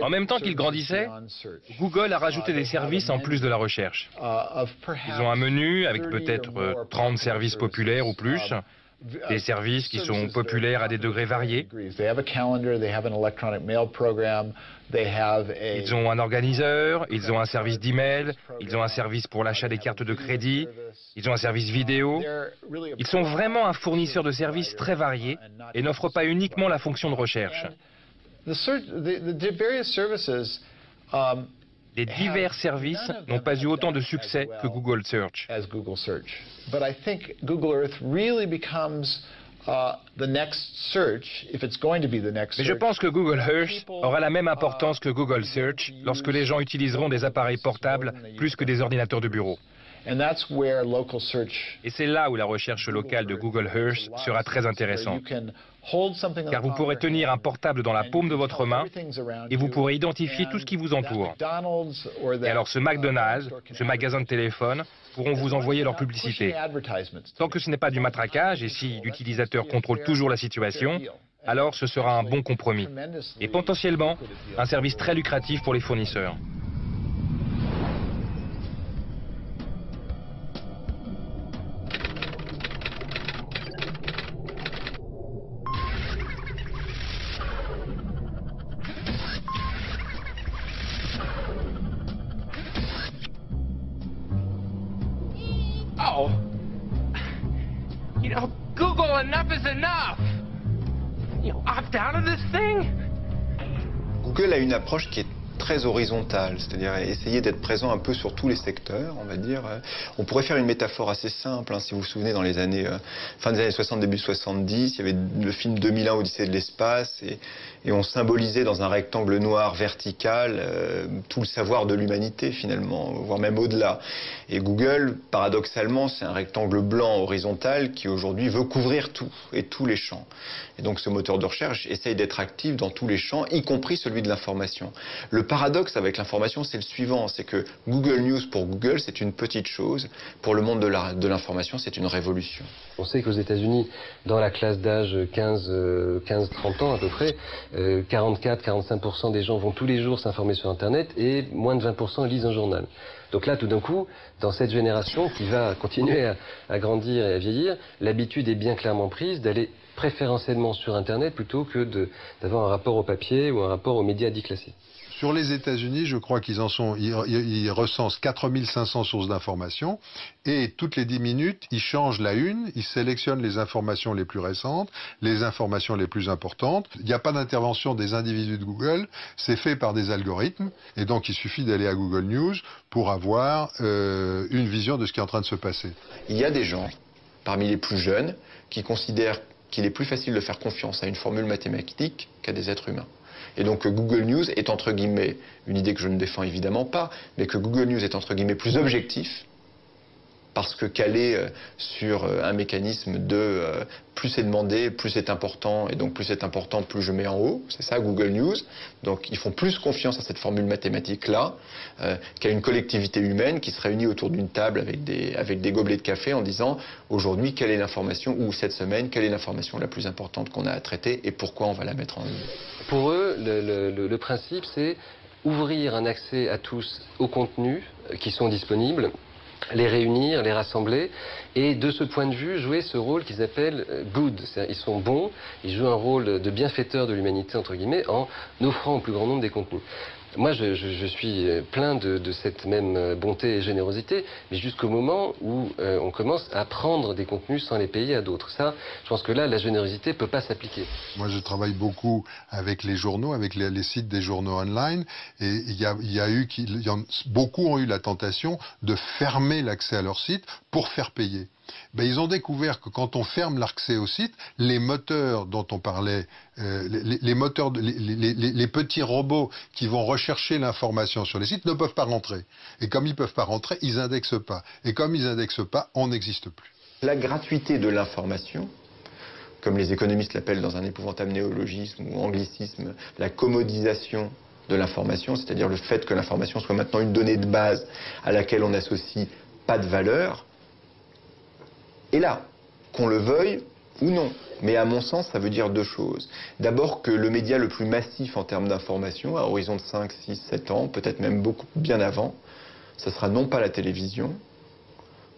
En même temps qu'il grandissait, Google a rajouté des services en plus de la recherche. Ils ont un menu avec peut-être 30 services populaires ou plus, des services qui sont populaires à des degrés variés. Ils ont un organiseur, ils ont un service d'email, ils ont un service pour l'achat des cartes de crédit, ils ont un service vidéo. Ils sont vraiment un fournisseur de services très variés et n'offrent pas uniquement la fonction de recherche. Les divers services n'ont pas eu autant de succès que Google Search. Mais je pense que Google Earth aura la même importance que Google Search lorsque les gens utiliseront des appareils portables plus que des ordinateurs de bureau. Et c'est là où la recherche locale de Google Earth sera très intéressante. Car vous pourrez tenir un portable dans la paume de votre main et vous pourrez identifier tout ce qui vous entoure. Et alors ce McDonald's, ce magasin de téléphone, pourront vous envoyer leur publicité. Tant que ce n'est pas du matraquage et si l'utilisateur contrôle toujours la situation, alors ce sera un bon compromis. Et potentiellement, un service très lucratif pour les fournisseurs. Oh, Google, enough is enough. Opt out of this thing. Google a une approche qui est très horizontale, c'est-à-dire essayer d'être présent un peu sur tous les secteurs, on va dire. On pourrait faire une métaphore assez simple, si vous vous souvenez, dans les années fin des années 60, début 70, il y avait le film 2001, Odyssée de l'espace, et on symbolisait dans un rectangle noir vertical tout le savoir de l'humanité, finalement, voire même au-delà. Et Google, paradoxalement, c'est un rectangle blanc horizontal qui aujourd'hui veut couvrir tout, et tous les champs. Et donc ce moteur de recherche essaye d'être actif dans tous les champs, y compris celui de l'information. Le paradoxe avec l'information, c'est le suivant, c'est que Google News pour Google, c'est une petite chose. Pour le monde de l'information, c'est une révolution. On sait qu'aux États-Unis, dans la classe d'âge 15-30 ans à peu près, 44-45% des gens vont tous les jours s'informer sur Internet et moins de 20% lisent un journal. Donc là, tout d'un coup, dans cette génération qui va continuer à grandir et à vieillir, l'habitude est bien clairement prise d'aller préférentiellement sur Internet plutôt que d'avoir un rapport au papier ou un rapport aux médias dits classés. Sur les États-Unis, je crois qu'ils ils recensent 4500 sources d'informations et toutes les 10 minutes, ils changent la une, ils sélectionnent les informations les plus récentes, les informations les plus importantes. Il n'y a pas d'intervention des individus de Google, c'est fait par des algorithmes et donc il suffit d'aller à Google News pour avoir une vision de ce qui est en train de se passer. Il y a des gens, parmi les plus jeunes, qui considèrent qu'il est plus facile de faire confiance à une formule mathématique qu'à des êtres humains. Et donc Google News est entre guillemets, une idée que je ne défends évidemment pas, mais que Google News est entre guillemets plus objectif, parce que calé sur un mécanisme de plus c'est demandé, plus c'est important, et donc plus c'est important, plus je mets en haut. C'est ça Google News. Donc ils font plus confiance à cette formule mathématique-là qu'à une collectivité humaine qui se réunit autour d'une table avec des gobelets de café en disant aujourd'hui quelle est l'information, ou cette semaine quelle est l'information la plus importante qu'on a à traiter et pourquoi on va la mettre en ligne. Pour eux, le principe c'est ouvrir un accès à tous aux contenus qui sont disponibles, les réunir, les rassembler, et de ce point de vue, jouer ce rôle qu'ils appellent good. Ils sont bons, ils jouent un rôle de bienfaiteur de l'humanité, entre guillemets, en offrant au plus grand nombre des contenus. Moi, je suis plein de cette même bonté et générosité, mais jusqu'au moment où on commence à prendre des contenus sans les payer à d'autres. Ça, je pense que là, la générosité ne peut pas s'appliquer. Moi, je travaille beaucoup avec les journaux, avec les sites des journaux online, et beaucoup ont eu la tentation de fermer l'accès à leur site pour faire payer. Ils ont découvert que quand on ferme l'accès au site, les moteurs dont on parlait, les petits robots qui vont rechercher l'information sur les sites ne peuvent pas rentrer. Et comme ils ne peuvent pas rentrer, ils n'indexent pas. Et comme ils n'indexent pas, on n'existe plus. La gratuité de l'information, comme les économistes l'appellent dans un épouvantable néologisme ou anglicisme, la commodisation de l'information, c'est-à-dire le fait que l'information soit maintenant une donnée de base à laquelle on n'associe pas de valeur, et là, qu'on le veuille ou non. Mais à mon sens, ça veut dire deux choses. D'abord que le média le plus massif en termes d'information, à horizon de 5, 6, 7 ans, peut-être même beaucoup bien avant, ce sera non pas la télévision,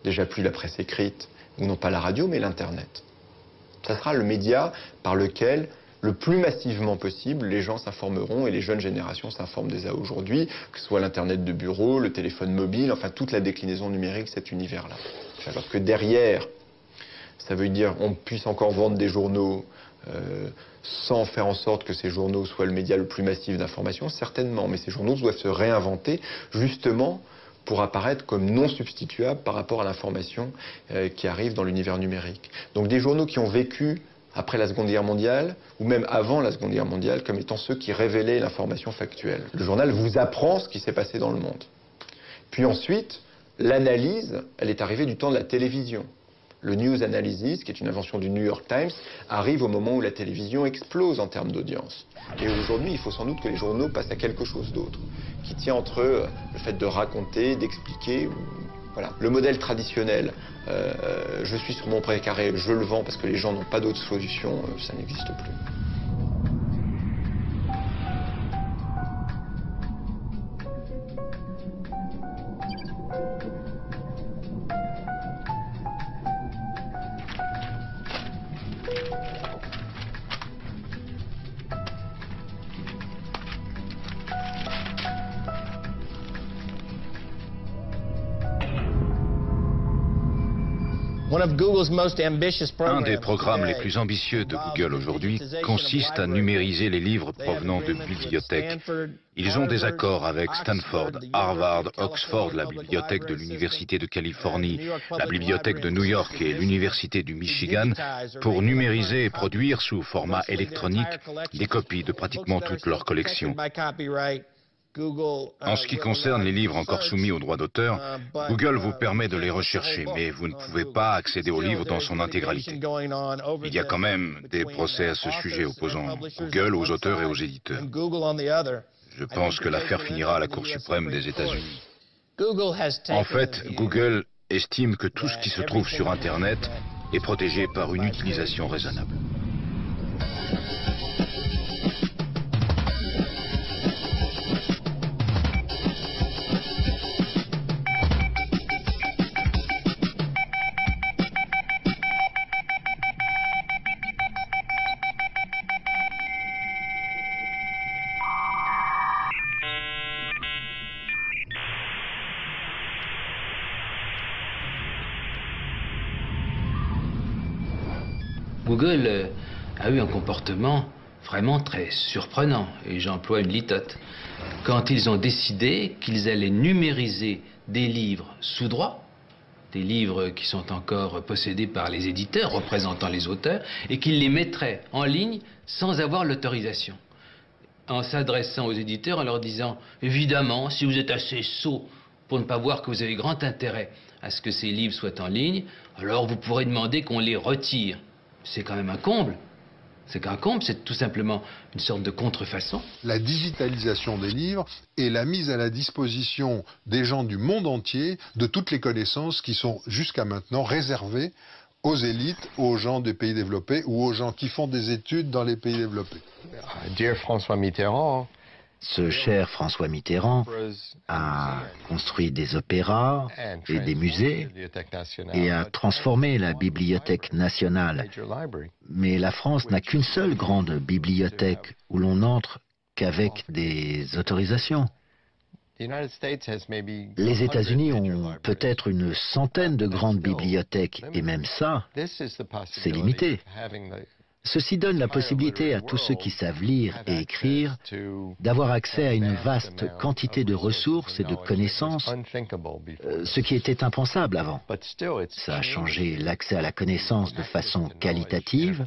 déjà plus la presse écrite, ou non pas la radio, mais l'Internet. Ça sera le média par lequel, le plus massivement possible, les gens s'informeront et les jeunes générations s'informent déjà aujourd'hui, que ce soit l'Internet de bureau, le téléphone mobile, enfin toute la déclinaison numérique de cet univers-là. Alors que derrière, ça veut dire on puisse encore vendre des journaux sans faire en sorte que ces journaux soient le média le plus massif d'information, certainement, mais ces journaux doivent se réinventer justement pour apparaître comme non substituables par rapport à l'information qui arrive dans l'univers numérique. Donc des journaux qui ont vécu après la Seconde Guerre mondiale, ou même avant la Seconde Guerre mondiale, comme étant ceux qui révélaient l'information factuelle. Le journal vous apprend ce qui s'est passé dans le monde. Puis ensuite, l'analyse, elle est arrivée du temps de la télévision. Le news analysis, qui est une invention du New York Times, arrive au moment où la télévision explose en termes d'audience. Et aujourd'hui, il faut sans doute que les journaux passent à quelque chose d'autre, qui tient entre le fait de raconter, d'expliquer. Voilà. Le modèle traditionnel, je suis sur mon précaré, je le vends parce que les gens n'ont pas d'autre solution, ça n'existe plus. Un des programmes les plus ambitieux de Google aujourd'hui consiste à numériser les livres provenant de bibliothèques. Ils ont des accords avec Stanford, Harvard, Oxford, la bibliothèque de l'Université de Californie, la bibliothèque de New York et l'Université du Michigan pour numériser et produire sous format électronique des copies de pratiquement toutes leurs collections. En ce qui concerne les livres encore soumis aux droits d'auteur, Google vous permet de les rechercher, mais vous ne pouvez pas accéder aux livres dans son intégralité. Il y a quand même des procès à ce sujet opposant Google aux auteurs et aux éditeurs. Je pense que l'affaire finira à la Cour suprême des États-Unis. En fait, Google estime que tout ce qui se trouve sur Internet est protégé par une utilisation raisonnable. Google a eu un comportement vraiment très surprenant, et j'emploie une litote, quand ils ont décidé qu'ils allaient numériser des livres sous droit, des livres qui sont encore possédés par les éditeurs représentant les auteurs, et qu'ils les mettraient en ligne sans avoir l'autorisation. En s'adressant aux éditeurs, en leur disant « Évidemment, si vous êtes assez sot pour ne pas voir que vous avez grand intérêt à ce que ces livres soient en ligne, alors vous pourrez demander qu'on les retire. » C'est quand même un comble. C'est qu'un comble, c'est tout simplement une sorte de contrefaçon. La digitalisation des livres et la mise à la disposition des gens du monde entier de toutes les connaissances qui sont jusqu'à maintenant réservées aux élites, aux gens des pays développés ou aux gens qui font des études dans les pays développés. Dear François Mitterrand. Ce cher François Mitterrand a construit des opéras et des musées et a transformé la Bibliothèque nationale. Mais la France n'a qu'une seule grande bibliothèque où l'on n'entre qu'avec des autorisations. Les États-Unis ont peut-être une centaine de grandes bibliothèques et même ça, c'est limité. Ceci donne la possibilité à tous ceux qui savent lire et écrire d'avoir accès à une vaste quantité de ressources et de connaissances, ce qui était impensable avant. Ça a changé l'accès à la connaissance de façon qualitative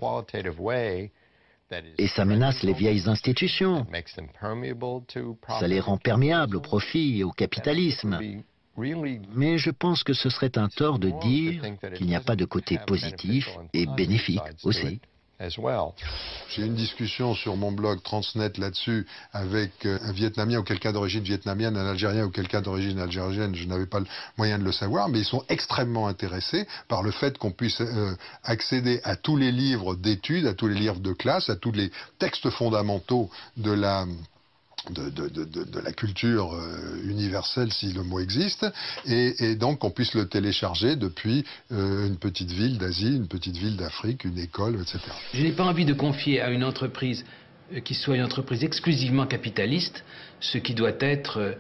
et ça menace les vieilles institutions. Ça les rend perméables au profit et au capitalisme. Mais je pense que ce serait un tort de dire qu'il n'y a pas de côté positif et bénéfique aussi. J'ai eu une discussion sur mon blog Transnet là-dessus avec un Vietnamien ou quelqu'un d'origine vietnamienne, un Algérien ou quelqu'un d'origine algérienne, je n'avais pas le moyen de le savoir, mais ils sont extrêmement intéressés par le fait qu'on puisse accéder à tous les livres d'études, à tous les livres de classe, à tous les textes fondamentaux de la culture universelle, si le mot existe, et donc qu'on puisse le télécharger depuis une petite ville d'Asie, une petite ville d'Afrique, une école, etc. Je n'ai pas envie de confier à une entreprise qui soit une entreprise exclusivement capitaliste ce qui doit être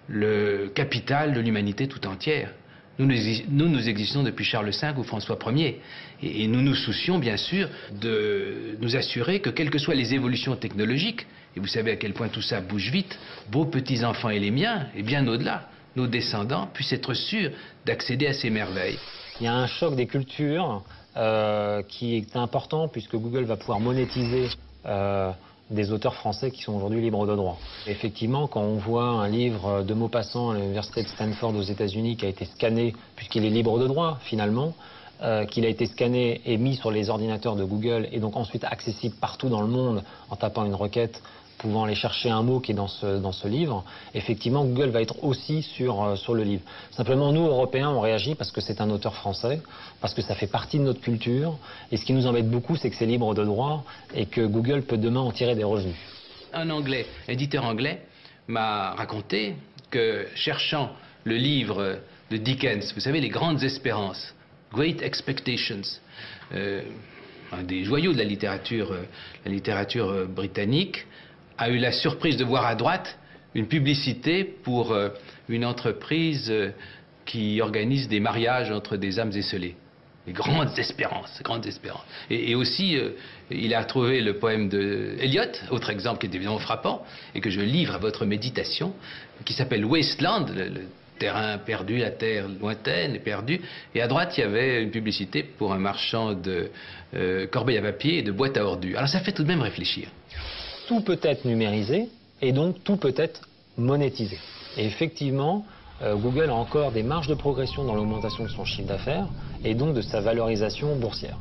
le capital de l'humanité tout entière. Nous existons depuis Charles V ou François Ier. Et nous nous soucions, bien sûr, de nous assurer que, quelles que soient les évolutions technologiques, et vous savez à quel point tout ça bouge vite, vos petits-enfants et les miens, et bien au-delà, nos descendants, puissent être sûrs d'accéder à ces merveilles. Il y a un choc des cultures qui est important, puisque Google va pouvoir monétiser des auteurs français qui sont aujourd'hui libres de droit. Effectivement, quand on voit un livre de Maupassant à l'université de Stanford aux États-Unis qui a été scanné, puisqu'il est libre de droit finalement, qu'il a été scanné et mis sur les ordinateurs de Google et donc ensuite accessible partout dans le monde en tapant une requête, pouvant aller chercher un mot qui est dans ce livre, effectivement Google va être aussi sur le livre. Simplement nous Européens on réagit parce que c'est un auteur français, parce que ça fait partie de notre culture, et ce qui nous embête beaucoup c'est que c'est libre de droit et que Google peut demain en tirer des revenus. Un éditeur anglais m'a raconté que cherchant le livre de Dickens, vous savez, Les Grandes Espérances, Great Expectations, un des joyaux de la littérature britannique, a eu la surprise de voir à droite une publicité pour une entreprise qui organise des mariages entre des âmes esseulées. Les grandes espérances, grandes espérances. Et aussi, il a trouvé le poème de Eliot, autre exemple qui est évidemment frappant, et que je livre à votre méditation, qui s'appelle Wasteland, le terrain perdu, la terre lointaine et perdue. Et à droite, il y avait une publicité pour un marchand de corbeilles à papier et de boîtes à ordures. Alors ça fait tout de même réfléchir. Tout peut être numérisé et donc tout peut être monétisé. Et effectivement, Google a encore des marges de progression dans l'augmentation de son chiffre d'affaires et donc de sa valorisation boursière.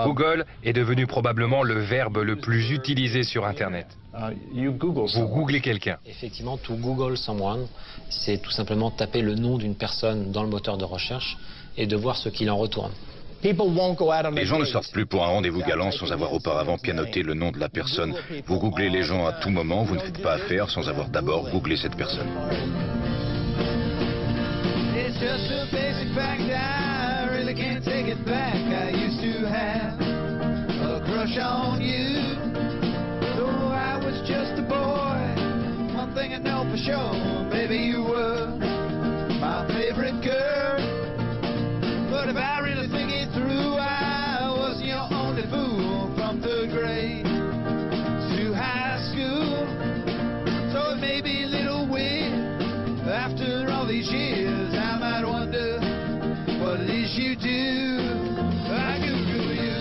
Google est devenu probablement le verbe le plus utilisé sur Internet. Vous googlez quelqu'un. Effectivement, to Google someone, c'est tout simplement taper le nom d'une personne dans le moteur de recherche et de voir ce qu'il en retourne. Les gens ne sortent plus pour un rendez-vous galant sans avoir auparavant pianoté le nom de la personne. Vous googlez les gens à tout moment, vous ne faites pas affaire sans avoir d'abord googlé cette personne. Can't take it back. I used to have a crush on you. Though I was just a boy, one thing I know for sure, baby, you were my favorite girl. But if I really think it through, I was your only fool from third grade to high school. So it may be a little weird after all these years. I might wonder what it is you do. I Google you.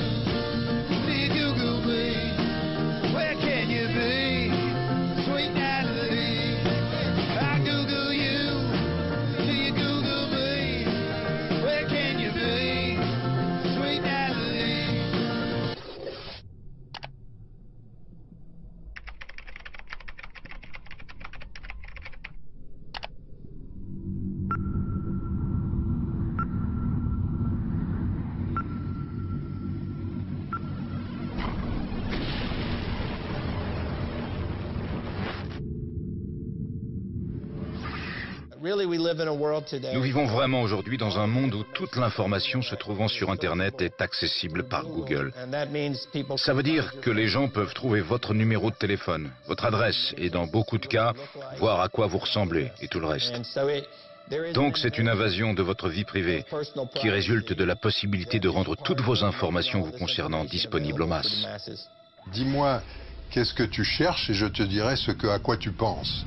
Do you Google me? Where can you be? Sweet Natalie. I Google you. Do you Google me? Where can you be? Sweet Natalie. Nous vivons vraiment aujourd'hui dans un monde où toute l'information se trouvant sur Internet est accessible par Google. Ça veut dire que les gens peuvent trouver votre numéro de téléphone, votre adresse et dans beaucoup de cas, voir à quoi vous ressemblez et tout le reste. Donc c'est une invasion de votre vie privée qui résulte de la possibilité de rendre toutes vos informations vous concernant disponibles aux masses. Dis-moi, qu'est-ce que tu cherches et je te dirai à quoi tu penses.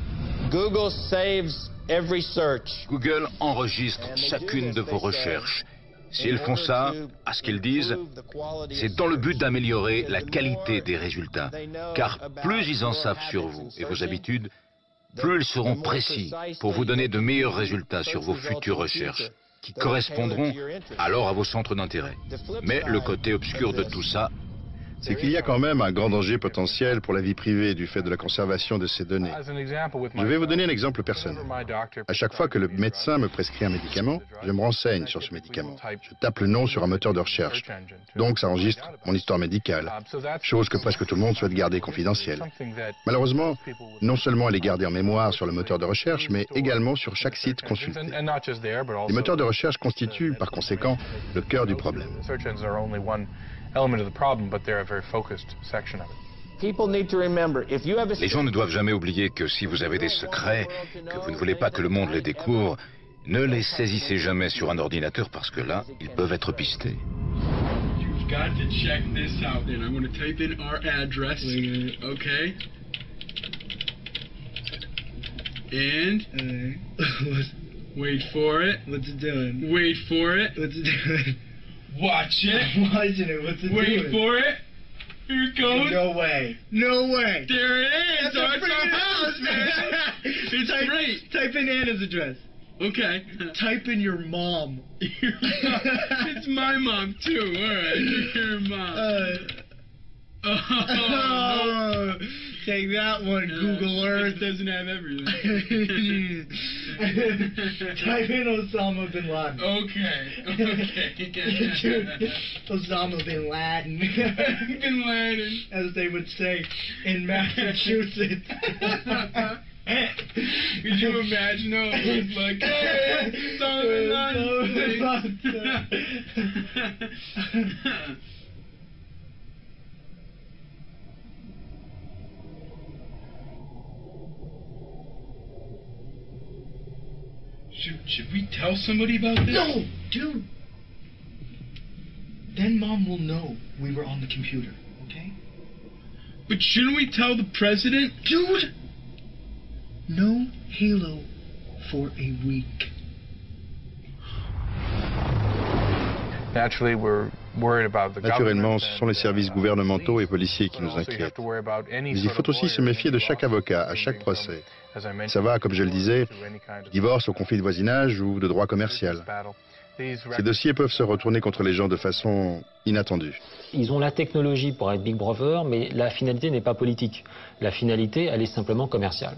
Google enregistre chacune de vos recherches. S'ils font ça, à ce qu'ils disent, c'est dans le but d'améliorer la qualité des résultats. Car plus ils en savent sur vous et vos habitudes, plus ils seront précis pour vous donner de meilleurs résultats sur vos futures recherches, qui correspondront alors à vos centres d'intérêt. Mais le côté obscur de tout ça, c'est qu'il y a quand même un grand danger potentiel pour la vie privée du fait de la conservation de ces données. Je vais vous donner un exemple personnel. À chaque fois que le médecin me prescrit un médicament, je me renseigne sur ce médicament. Je tape le nom sur un moteur de recherche. Donc ça enregistre mon histoire médicale, chose que presque tout le monde souhaite garder confidentielle. Malheureusement, non seulement elle est gardée en mémoire sur le moteur de recherche, mais également sur chaque site consulté. Les moteurs de recherche constituent, par conséquent, le cœur du problème. les gens ne doivent jamais oublier que si vous avez des secrets, que vous ne voulez pas que le monde les découvre, ne les saisissez jamais sur un ordinateur parce que là, ils peuvent être pistés. Wait for it. What's it doing? Wait for it. What's it doing? Watch it. I'm watching it. What's it doing? Wait for it. Here it goes. No way. No way. There it is. That's our house, man. It's great. Type in Anna's address. Okay. Type in your mom. It's my mom, too. All right. Your mom. Oh, no. Take that one, Google Earth. It doesn't have everything. Type in Osama bin Laden. Okay. Dude, Osama bin Laden. Bin Laden. As they would say in Massachusetts. Could you imagine though? It was like, hey, Osama bin Laden. Should we tell somebody about this? No, dude. Then Mom will know we were on the computer, okay? But shouldn't we tell the president? Dude! No Halo for a week. Naturellement, ce sont les services gouvernementaux et policiers qui nous inquiètent. Mais il faut aussi se méfier de chaque avocat, à chaque procès. Ça va, comme je le disais, du divorce au conflit de voisinage ou de droit commercial. Ces dossiers peuvent se retourner contre les gens de façon inattendue. Ils ont la technologie pour être Big Brother, mais la finalité n'est pas politique. La finalité, elle est simplement commerciale.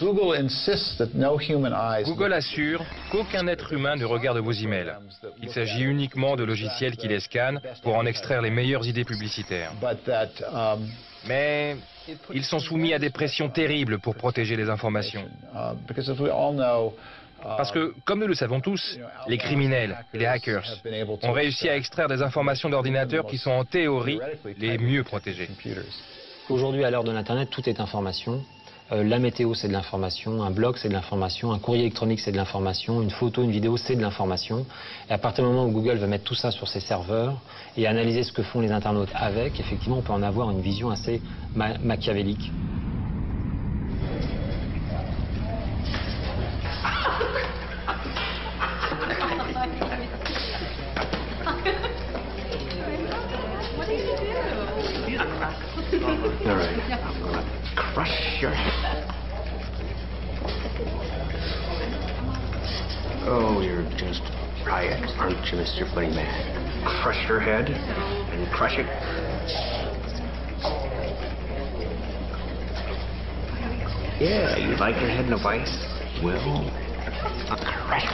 Google assure qu'aucun être humain ne regarde vos emails. Il s'agit uniquement de logiciels qui les scannent pour en extraire les meilleures idées publicitaires. Mais ils sont soumis à des pressions terribles pour protéger les informations. Parce que, comme nous le savons tous, les criminels et les hackers ont réussi à extraire des informations d'ordinateurs qui sont en théorie les mieux protégées. Aujourd'hui, à l'heure de l'Internet, tout est information. La météo, c'est de l'information, un blog, c'est de l'information, un courrier électronique, c'est de l'information, une photo, une vidéo, c'est de l'information. Et à partir du moment où Google va mettre tout ça sur ses serveurs et analyser ce que font les internautes avec, effectivement, on peut en avoir une vision assez machiavélique. All right. I'm gonna crush your head. Oh, you're just riot, aren't you, Mr. Bunnyman? Crush your head and crush it. Yeah, you like your head in a vice? Well, I'll crush it.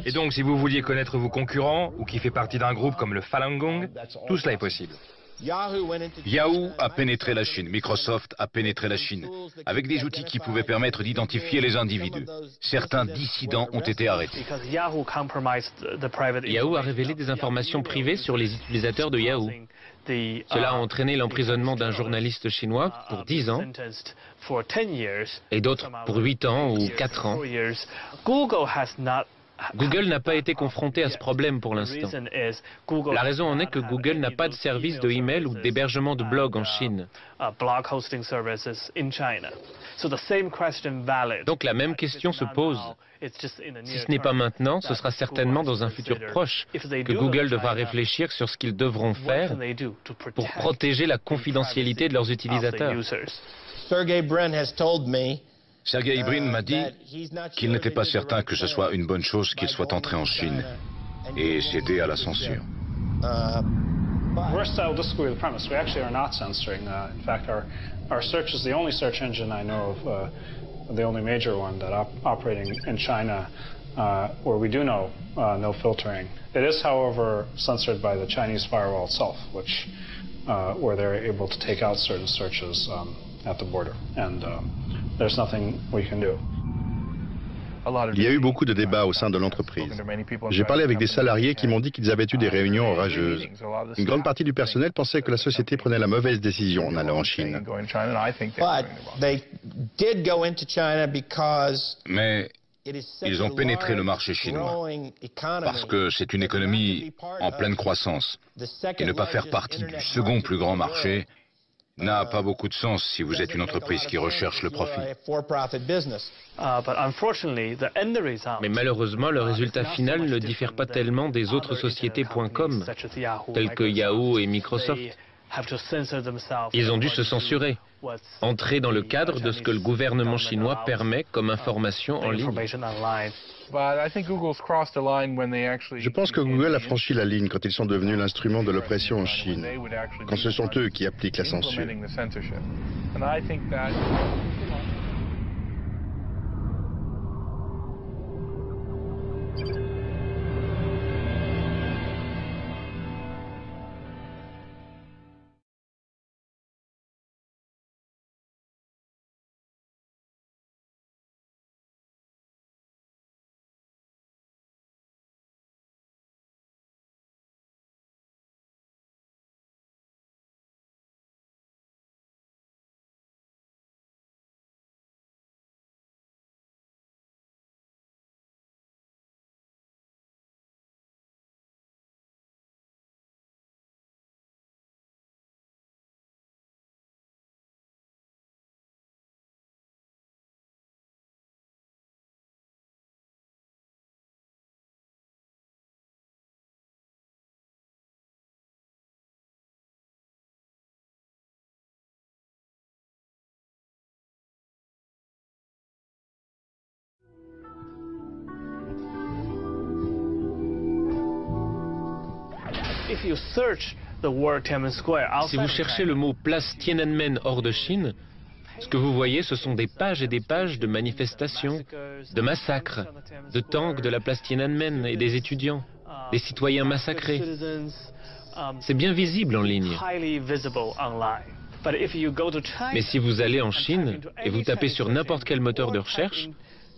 Et donc, si vous vouliez connaître vos concurrents ou qui fait partie d'un groupe comme le Falun Gong, tout cela est possible. Yahoo a pénétré la Chine, Microsoft a pénétré la Chine, avec des outils qui pouvaient permettre d'identifier les individus. Certains dissidents ont été arrêtés. Yahoo a révélé des informations privées sur les utilisateurs de Yahoo. Cela a entraîné l'emprisonnement d'un journaliste chinois pour 10 ans et d'autres pour 8 ans ou 4 ans. Google n'a pas été confronté à ce problème pour l'instant. La raison en est que Google n'a pas de service de email ou d'hébergement de blog en Chine. Donc la même question se pose. Si ce n'est pas maintenant, ce sera certainement dans un futur proche que Google devra réfléchir sur ce qu'ils devront faire pour protéger la confidentialité de leurs utilisateurs. Sergey Brin m'a dit qu'il n'était pas certain que ce soit une bonne chose qu'il soit entré en Chine et céder à la censure. We're still disagree with the premise. We actually are not censoring. In fact, our search is the only search engine I know of, the only major one that operating in China, where we do know no filtering. It is, however, censored by the Chinese firewall itself, which where they're able to take out certain searches at the border, and there's nothing we can do. Il y a eu beaucoup de débats au sein de l'entreprise. J'ai parlé avec des salariés qui m'ont dit qu'ils avaient eu des réunions orageuses. Une grande partie du personnel pensait que la société prenait la mauvaise décision en allant en Chine. Mais ils ont pénétré le marché chinois parce que c'est une économie en pleine croissance. Et ne pas faire partie du second plus grand marché n'a pas beaucoup de sens si vous êtes une entreprise qui recherche le profit. Mais malheureusement, le résultat final ne diffère pas tellement des autres sociétés .com, telles que Yahoo et Microsoft. Ils ont dû se censurer, entrer dans le cadre de ce que le gouvernement chinois permet comme information en ligne. Je pense que Google a franchi la ligne quand ils sont devenus l'instrument de l'oppression en Chine, quand ce sont eux qui appliquent la censure. Si vous cherchez le mot place Tiananmen hors de Chine, ce que vous voyez, ce sont des pages et des pages de manifestations, de massacres, de tanks de la place Tiananmen et des étudiants, des citoyens massacrés. C'est bien visible en ligne. Mais si vous allez en Chine et vous tapez sur n'importe quel moteur de recherche,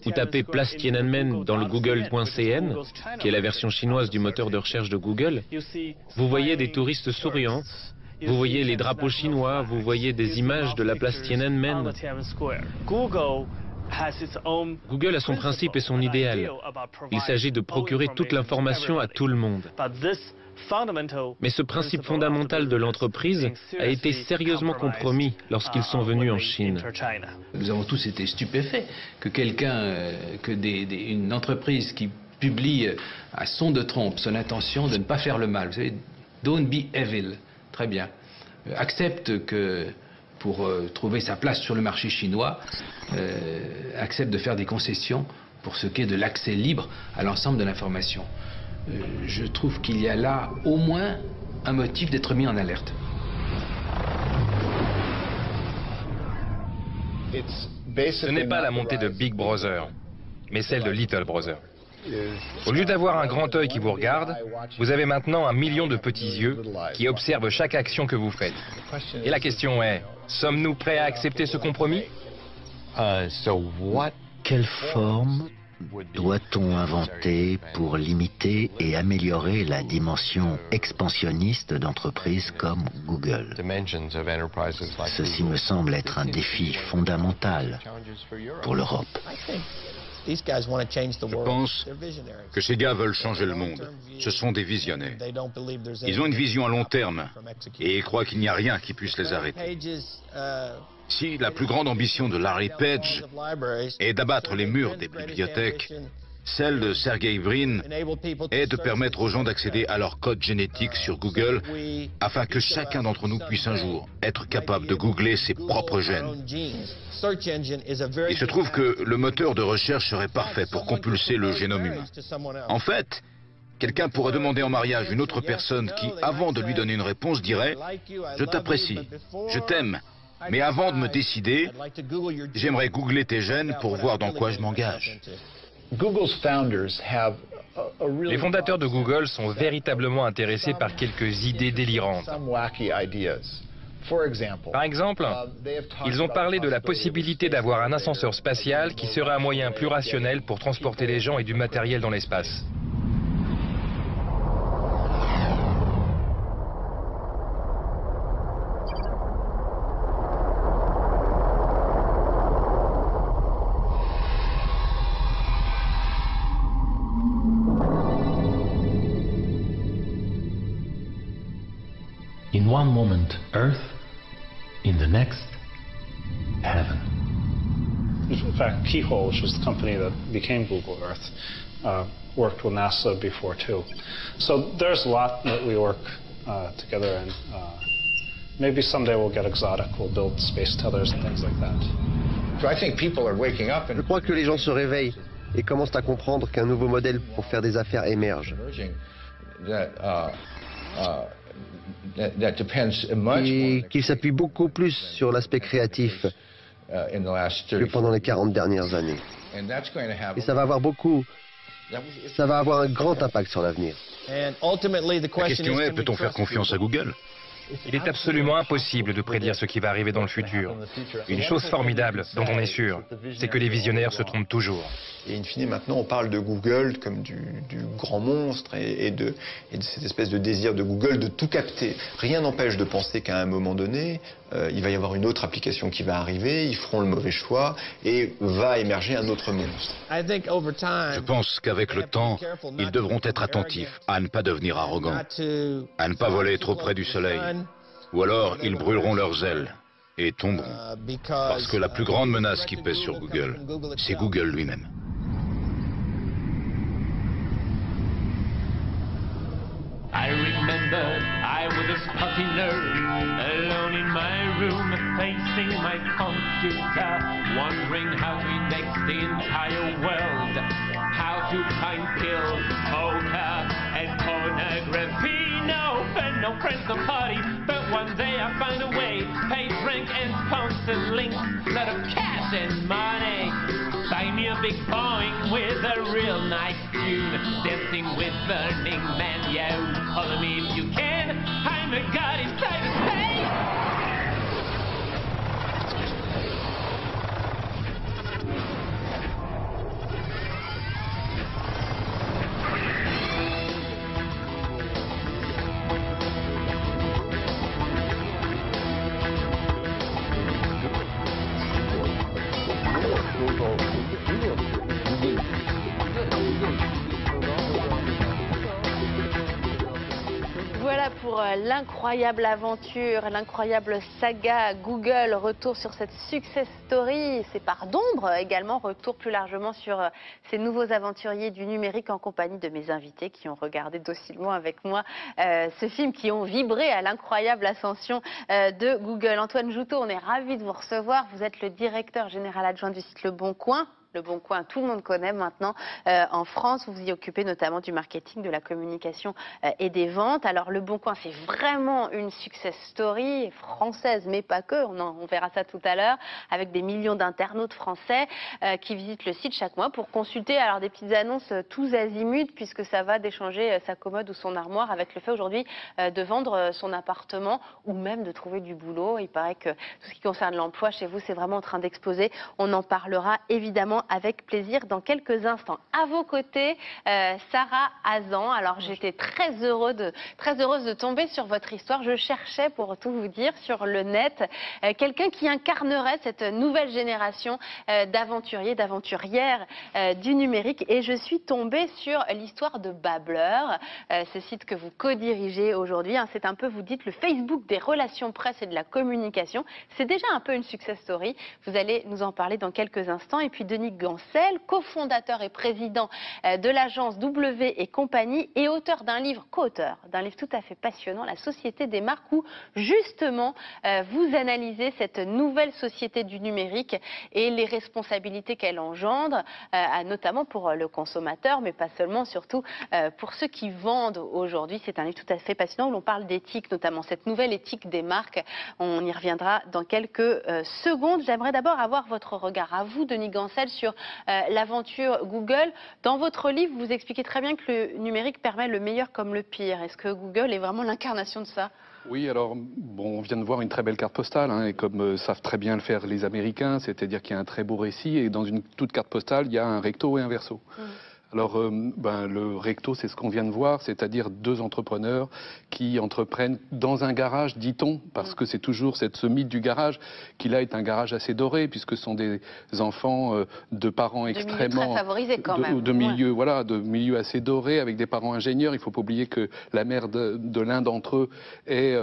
vous tapez place Tiananmen dans le google.cn, qui est la version chinoise du moteur de recherche de Google, vous voyez des touristes souriants, vous voyez les drapeaux chinois, vous voyez des images de la place Tiananmen. Google a son principe et son idéal. Il s'agit de procurer toute l'information à tout le monde. Mais ce principe fondamental de l'entreprise a été sérieusement compromis lorsqu'ils sont venus en Chine. Nous avons tous été stupéfaits que une entreprise qui publie à son de trompe son intention de ne pas faire le mal, vous savez, don't be evil, très bien, accepte que pour trouver sa place sur le marché chinois, accepte de faire des concessions pour ce qui est de l'accès libre à l'ensemble de l'information. Je trouve qu'il y a là au moins un motif d'être mis en alerte. Ce n'est pas la montée de Big Brother, mais celle de Little Brother. Au lieu d'avoir un grand œil qui vous regarde, vous avez maintenant 1 million de petits yeux qui observent chaque action que vous faites. Et la question est, sommes-nous prêts à accepter ce compromis? Quelle forme doit-on inventer pour limiter et améliorer la dimension expansionniste d'entreprises comme Google? Ceci me semble être un défi fondamental pour l'Europe. Je pense que ces gars veulent changer le monde. Ce sont des visionnaires. Ils ont une vision à long terme et ils croient qu'il n'y a rien qui puisse les arrêter. Si la plus grande ambition de Larry Page est d'abattre les murs des bibliothèques, celle de Sergey Brin est de permettre aux gens d'accéder à leur code génétique sur Google afin que chacun d'entre nous puisse un jour être capable de googler ses propres gènes. Il se trouve que le moteur de recherche serait parfait pour compulser le génome humain. En fait, quelqu'un pourrait demander en mariage une autre personne qui, avant de lui donner une réponse, dirait « Je t'apprécie, je t'aime, mais avant de me décider, j'aimerais googler tes gènes pour voir dans quoi je m'engage. » Les fondateurs de Google sont véritablement intéressés par quelques idées délirantes. Par exemple, ils ont parlé de la possibilité d'avoir un ascenseur spatial qui serait un moyen plus rationnel pour transporter les gens et du matériel dans l'espace. In one moment, Earth, in the next, heaven. In fact, Keyhole, which was the company that became Google Earth, worked with NASA before too. So there's a lot that we work together, and maybe someday we'll get exotic. We'll build space tethers and things like that. Je crois que les gens se réveillent et commencent à comprendre qu'un nouveau modèle pour faire des affaires émerge. Et qu'il s'appuie beaucoup plus sur l'aspect créatif que pendant les 40 dernières années. Et ça va avoir un grand impact sur l'avenir. La question est, peut-on faire confiance à Google ? Il est absolument impossible de prédire ce qui va arriver dans le futur. Une chose formidable dont on est sûr, c'est que les visionnaires se trompent toujours. Et in fine, maintenant, on parle de Google comme du grand monstre et de cette espèce de désir de Google de tout capter. Rien n'empêche de penser qu'à un moment donné, il va y avoir une autre application qui va arriver, ils feront le mauvais choix et va émerger un autre monstre. Je pense qu'avec le temps, ils devront être attentifs à ne pas devenir arrogants, à ne pas voler trop près du soleil, ou alors ils brûleront leurs ailes et tomberont. Parce que la plus grande menace qui pèse sur Google, c'est Google lui-même. I remember I was a spotty nerd, alone in my room, facing my computer, wondering how to index the entire world, how to find pills, poker, and pornography. No fun, no friends, no party, but one day I found a way, paid rank and sponsored links, lot of cash and money. Buy me a big Boeing with a real nice tune, dancing with Burning Man, yeah. Follow me if you can, I'm a god inside of space! Voilà pour l'incroyable aventure, l'incroyable saga Google. Retour sur cette success story, ses parts d'ombre également. Retour plus largement sur ces nouveaux aventuriers du numérique en compagnie de mes invités qui ont regardé docilement avec moi ce film, qui ont vibré à l'incroyable ascension de Google. Antoine Joutot, on est ravis de vous recevoir. Vous êtes le directeur général adjoint du site Le Bon Coin. Le Bon Coin, tout le monde connaît maintenant en France. Vous vous y occupez notamment du marketing, de la communication et des ventes. Alors Le Bon Coin, c'est vraiment une success story française, mais pas que. On verra ça tout à l'heure, avec des millions d'internautes français qui visitent le site chaque mois pour consulter alors des petites annonces tous azimuts, puisque ça va d'échanger sa commode ou son armoire avec le fait aujourd'hui de vendre son appartement ou même de trouver du boulot. Il paraît que tout ce qui concerne l'emploi chez vous, c'est vraiment en train d'exploser. On en parlera évidemment évidemment avec plaisir dans quelques instants. À vos côtés, Sarah Hazan. Alors j'étais très heureuse de tomber sur votre histoire. Je cherchais, pour tout vous dire, sur le net, quelqu'un qui incarnerait cette nouvelle génération d'aventuriers, d'aventurières du numérique. Et je suis tombée sur l'histoire de Babbler, ce site que vous co-dirigez aujourd'hui. C'est un peu, vous dites, le Facebook des relations presse et de la communication. C'est déjà un peu une success story. Vous allez nous en parler dans quelques instants. Et puis Denis Gancel, cofondateur et président de l'agence W et compagnie et auteur d'un livre, co-auteur d'un livre tout à fait passionnant, La société des marques, où justement vous analysez cette nouvelle société du numérique et les responsabilités qu'elle engendre, notamment pour le consommateur, mais pas seulement, surtout pour ceux qui vendent aujourd'hui. C'est un livre tout à fait passionnant où l'on parle d'éthique, notamment cette nouvelle éthique des marques. On y reviendra dans quelques secondes. J'aimerais d'abord avoir votre regard à vous, Denis Gancel, sur l'aventure Google. Dans votre livre, vous expliquez très bien que le numérique permet le meilleur comme le pire. Est-ce que Google est vraiment l'incarnation de ça ? Oui, alors, bon, on vient de voir une très belle carte postale, et comme savent très bien le faire les Américains, c'est-à-dire qu'il y a un très beau récit, et dans une toute carte postale, il y a un recto et un verso. Alors, le recto, c'est ce qu'on vient de voir, c'est-à-dire deux entrepreneurs qui entreprennent dans un garage, dit-on, parce que c'est toujours ce mythe du garage, qui là est un garage assez doré, puisque ce sont des enfants de parents extrêmement... Très favorisés quand même. De milieux assez dorés, avec des parents ingénieurs. Il ne faut pas oublier que la mère de l'un d'entre eux est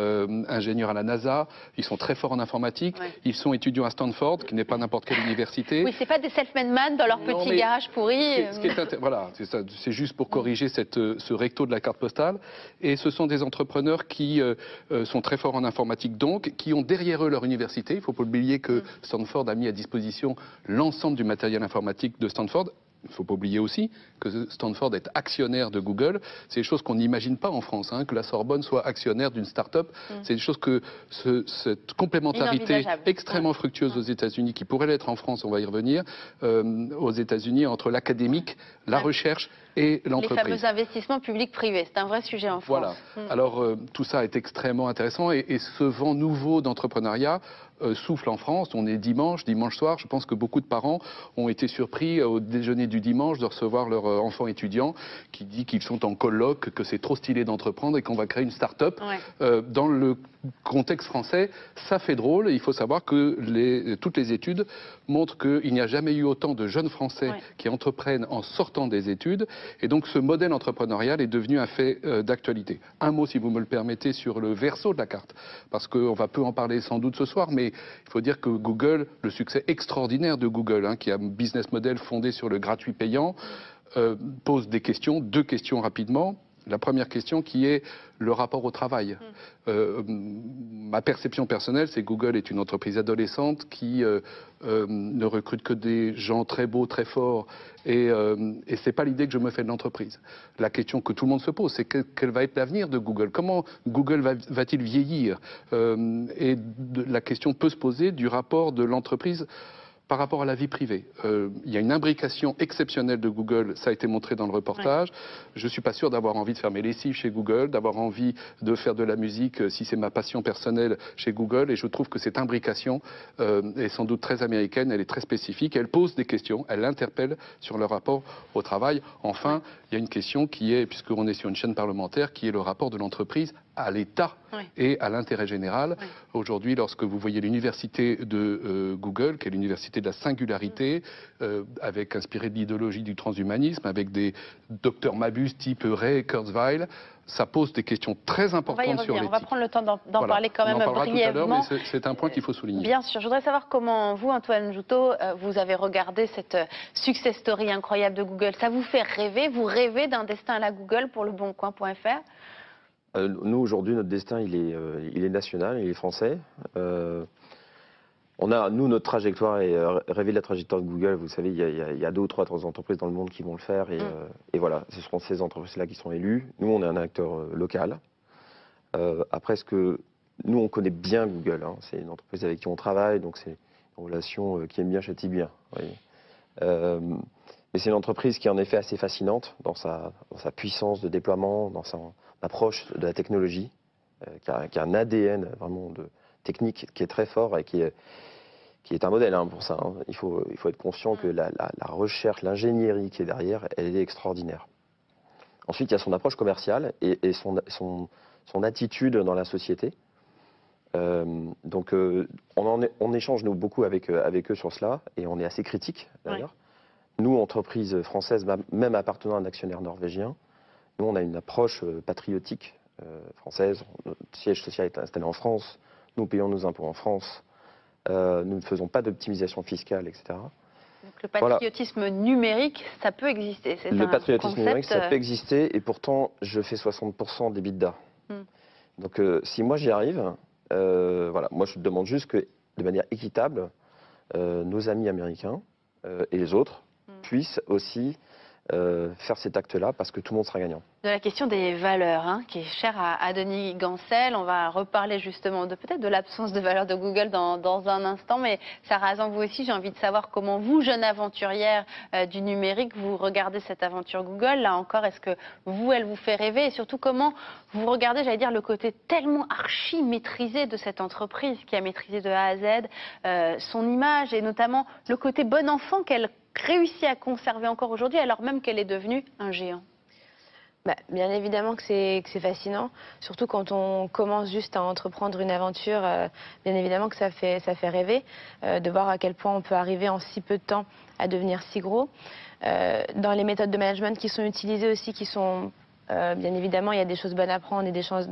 ingénieur à la NASA. Ils sont très forts en informatique. Ils sont étudiants à Stanford, qui n'est pas n'importe quelle université. Oui, c'est pas des self-made man dans leur petit garage pourri. Voilà. C'est juste pour corriger ce recto de la carte postale. Et ce sont des entrepreneurs qui sont très forts en informatique, donc, qui ont derrière eux leur université. Il ne faut pas oublier que Stanford a mis à disposition l'ensemble du matériel informatique de Stanford. Il ne faut pas oublier aussi que Stanford est actionnaire de Google. C'est des choses qu'on n'imagine pas en France, que la Sorbonne soit actionnaire d'une start-up. C'est des choses que cette complémentarité extrêmement fructueuse aux États-Unis, qui pourrait l'être en France, on va y revenir, aux États-Unis, entre l'académique, la recherche et l'entreprise. Les fameux investissements publics-privés, c'est un vrai sujet en France. Voilà. Alors, tout ça est extrêmement intéressant et ce vent nouveau d'entrepreneuriat souffle en France. On est dimanche soir. Je pense que beaucoup de parents ont été surpris au déjeuner du dimanche de recevoir leur enfant étudiant qui dit qu'ils sont en colloque, que c'est trop stylé d'entreprendre et qu'on va créer une start-up. Dans le contexte français, ça fait drôle. Il faut savoir que toutes les études montrent qu'il n'y a jamais eu autant de jeunes Français qui entreprennent en sortant des études. Et donc ce modèle entrepreneurial est devenu un fait d'actualité. Un mot, si vous me le permettez, sur le verso de la carte, parce qu'on va peu en parler sans doute ce soir, mais il faut dire que Google, le succès extraordinaire de Google, qui a un business model fondé sur le gratuit payant, pose des questions, deux questions rapidement. La première question qui est le rapport au travail. Ma perception personnelle, c'est que Google est une entreprise adolescente qui ne recrute que des gens très beaux, très forts. Et ce n'est pas l'idée que je me fais de l'entreprise. La question que tout le monde se pose, c'est quel va être l'avenir de Google? Comment Google va-t-il vieillir? Et la question peut se poser du rapport de l'entreprise par rapport à la vie privée. Il y a une imbrication exceptionnelle de Google, ça a été montré dans le reportage. Je ne suis pas sûr d'avoir envie de faire mes lessives chez Google, d'avoir envie de faire de la musique, si c'est ma passion personnelle, chez Google. Et je trouve que cette imbrication est sans doute très américaine, elle est très spécifique, elle pose des questions, elle interpelle sur le rapport au travail. Enfin, il y a une question qui est, puisqu'on est sur une chaîne parlementaire, qui est le rapport de l'entreprise à l'État et à l'intérêt général. Aujourd'hui, lorsque vous voyez l'université de Google, qui est l'université de la singularité, inspirée de l'idéologie du transhumanisme, avec des docteurs Mabus type Ray Kurzweil, ça pose des questions très importantes sur l'éthique. On va prendre le temps d'en parler quand même brièvement. Mais c'est un point qu'il faut souligner. Bien sûr. Je voudrais savoir comment vous, Antoine Joutot, vous avez regardé cette success story incroyable de Google. Ça vous fait rêver? Vous rêvez d'un destin à la Google pour leboncoin.fr? Nous, aujourd'hui, notre destin, il est national, il est français. Notre trajectoire est rêver de la trajectoire de Google. Vous savez, il y a 2 ou 3 entreprises dans le monde qui vont le faire. Et voilà, ce seront ces entreprises-là qui sont élues. Nous, on est un acteur local. Après, nous, on connaît bien Google. C'est une entreprise avec qui on travaille, donc c'est une relation qui aime bien châtie bien. Mais c'est une entreprise qui est en effet assez fascinante dans sa puissance de déploiement, dans son approche de la technologie, qui a un ADN vraiment technique qui est très fort et qui qui est un modèle pour ça. Il faut être conscient que la recherche, l'ingénierie qui est derrière, elle est extraordinaire. Ensuite, il y a son approche commerciale et son attitude dans la société. Donc, on échange nous beaucoup avec eux sur cela et on est assez critiques d'ailleurs. Ouais. Nous, entreprise française, même appartenant à un actionnaire norvégien, nous, on a une approche patriotique française. Notre siège social est installé en France. Nous payons nos impôts en France. Nous ne faisons pas d'optimisation fiscale, etc. Donc le patriotisme numérique, ça peut exister. Le patriotisme numérique, ça peut exister, et pourtant, je fais 60% d'EBITDA. Donc si moi j'y arrive, moi je demande juste que, de manière équitable, nos amis américains et les autres puissent aussi faire cet acte-là, parce que tout le monde sera gagnant. De la question des valeurs, qui est chère à Denis Gancel. On va reparler justement peut-être de l'absence de valeurs de Google dans un instant. Mais Sarah Hazan, vous aussi, j'ai envie de savoir comment vous, jeune aventurière du numérique, vous regardez cette aventure Google. Là encore, est-ce que vous, elle vous fait rêver? Et surtout, comment vous regardez, j'allais dire, le côté tellement archi-maîtrisé de cette entreprise qui a maîtrisé de A à Z son image, et notamment le côté bon enfant qu'elle réussit à conserver encore aujourd'hui, alors même qu'elle est devenue un géant? Bien évidemment que c'est fascinant, surtout quand on commence juste à entreprendre une aventure. Bien évidemment que ça fait rêver de voir à quel point on peut arriver en si peu de temps à devenir si gros. Dans les méthodes de management qui sont utilisées aussi, qui sont bien évidemment, il y a des choses bonnes à prendre et des choses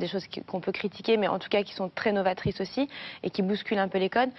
qu'on peut critiquer, mais en tout cas qui sont très novatrices aussi et qui bousculent un peu les codes.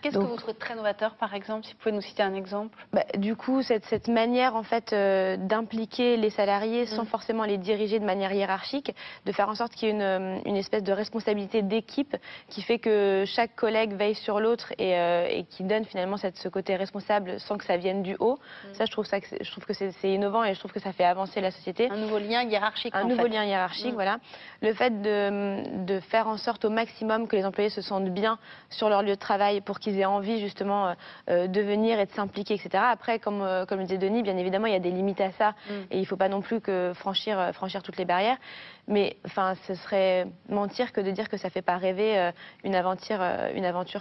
Qu'est-ce que vous trouvez très novateur, par exemple, si vous pouvez nous citer un exemple? Du coup, cette manière en fait d'impliquer les salariés sans forcément les diriger de manière hiérarchique, de faire en sorte qu'il y ait une espèce de responsabilité d'équipe qui fait que chaque collègue veille sur l'autre et qui donne finalement ce côté responsable sans que ça vienne du haut. Ça, je trouve que c'est innovant et je trouve que ça fait avancer la société. Un nouveau lien hiérarchique. Un nouveau lien hiérarchique, voilà. Le fait de faire en sorte au maximum que les employés se sentent bien sur leur lieu de travail pour qu'ils aient envie justement de venir et de s'impliquer, etc. Après, comme le disait Denis, bien évidemment, il y a des limites à ça et il ne faut pas non plus que franchir toutes les barrières. Mais enfin, ce serait mentir que de dire que ça ne fait pas rêver une aventure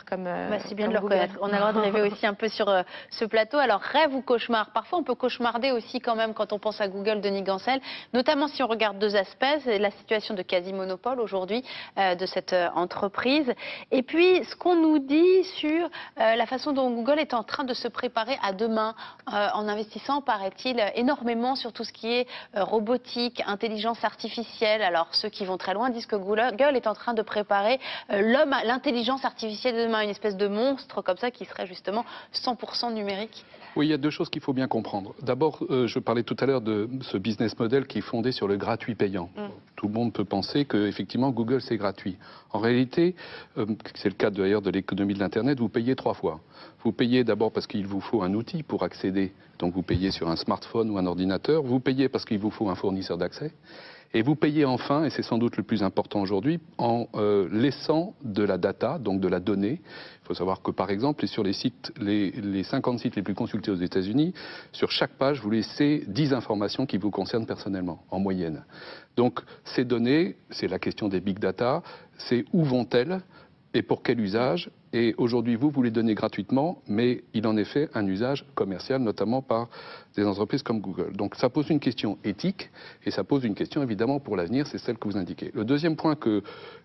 comme c'est bien comme de le Google. reconnaître. On a le droit de rêver aussi un peu sur ce plateau. Alors, rêve ou cauchemar? Parfois, on peut cauchemarder aussi quand même quand on pense à Google, Denis Gancel, notamment si on regarde deux aspects. C'est la situation de quasi-monopole aujourd'hui de cette entreprise. Et puis, ce qu'on nous dit sur la façon dont Google est en train de se préparer à demain, en investissant, paraît-il, énormément sur tout ce qui est robotique, intelligence artificielle. Alors, ceux qui vont très loin disent que Google est en train de préparer l'homme à l'intelligence artificielle de demain, une espèce de monstre comme ça qui serait justement 100% numérique. Oui, il y a deux choses qu'il faut bien comprendre. D'abord, je parlais tout à l'heure de ce business model qui est fondé sur le gratuit payant. Tout le monde peut penser que effectivement Google c'est gratuit. En réalité, c'est le cas d'ailleurs de l'économie de l'Internet, vous payez 3 fois. Vous payez d'abord parce qu'il vous faut un outil pour accéder, donc vous payez sur un smartphone ou un ordinateur. Vous payez parce qu'il vous faut un fournisseur d'accès. Et vous payez enfin, et c'est sans doute le plus important aujourd'hui, en laissant de la data, donc de la donnée. Il faut savoir que par exemple, sur les sites, les 50 sites les plus consultés aux États-Unis, sur chaque page, vous laissez 10 informations qui vous concernent personnellement, en moyenne. Donc ces données, c'est la question des big data, c'est où vont-elles et pour quel usage? Et aujourd'hui, vous les donnez gratuitement, mais il en est fait un usage commercial, notamment par des entreprises comme Google. Donc ça pose une question éthique, et ça pose une question évidemment pour l'avenir, c'est celle que vous indiquez. Le deuxième point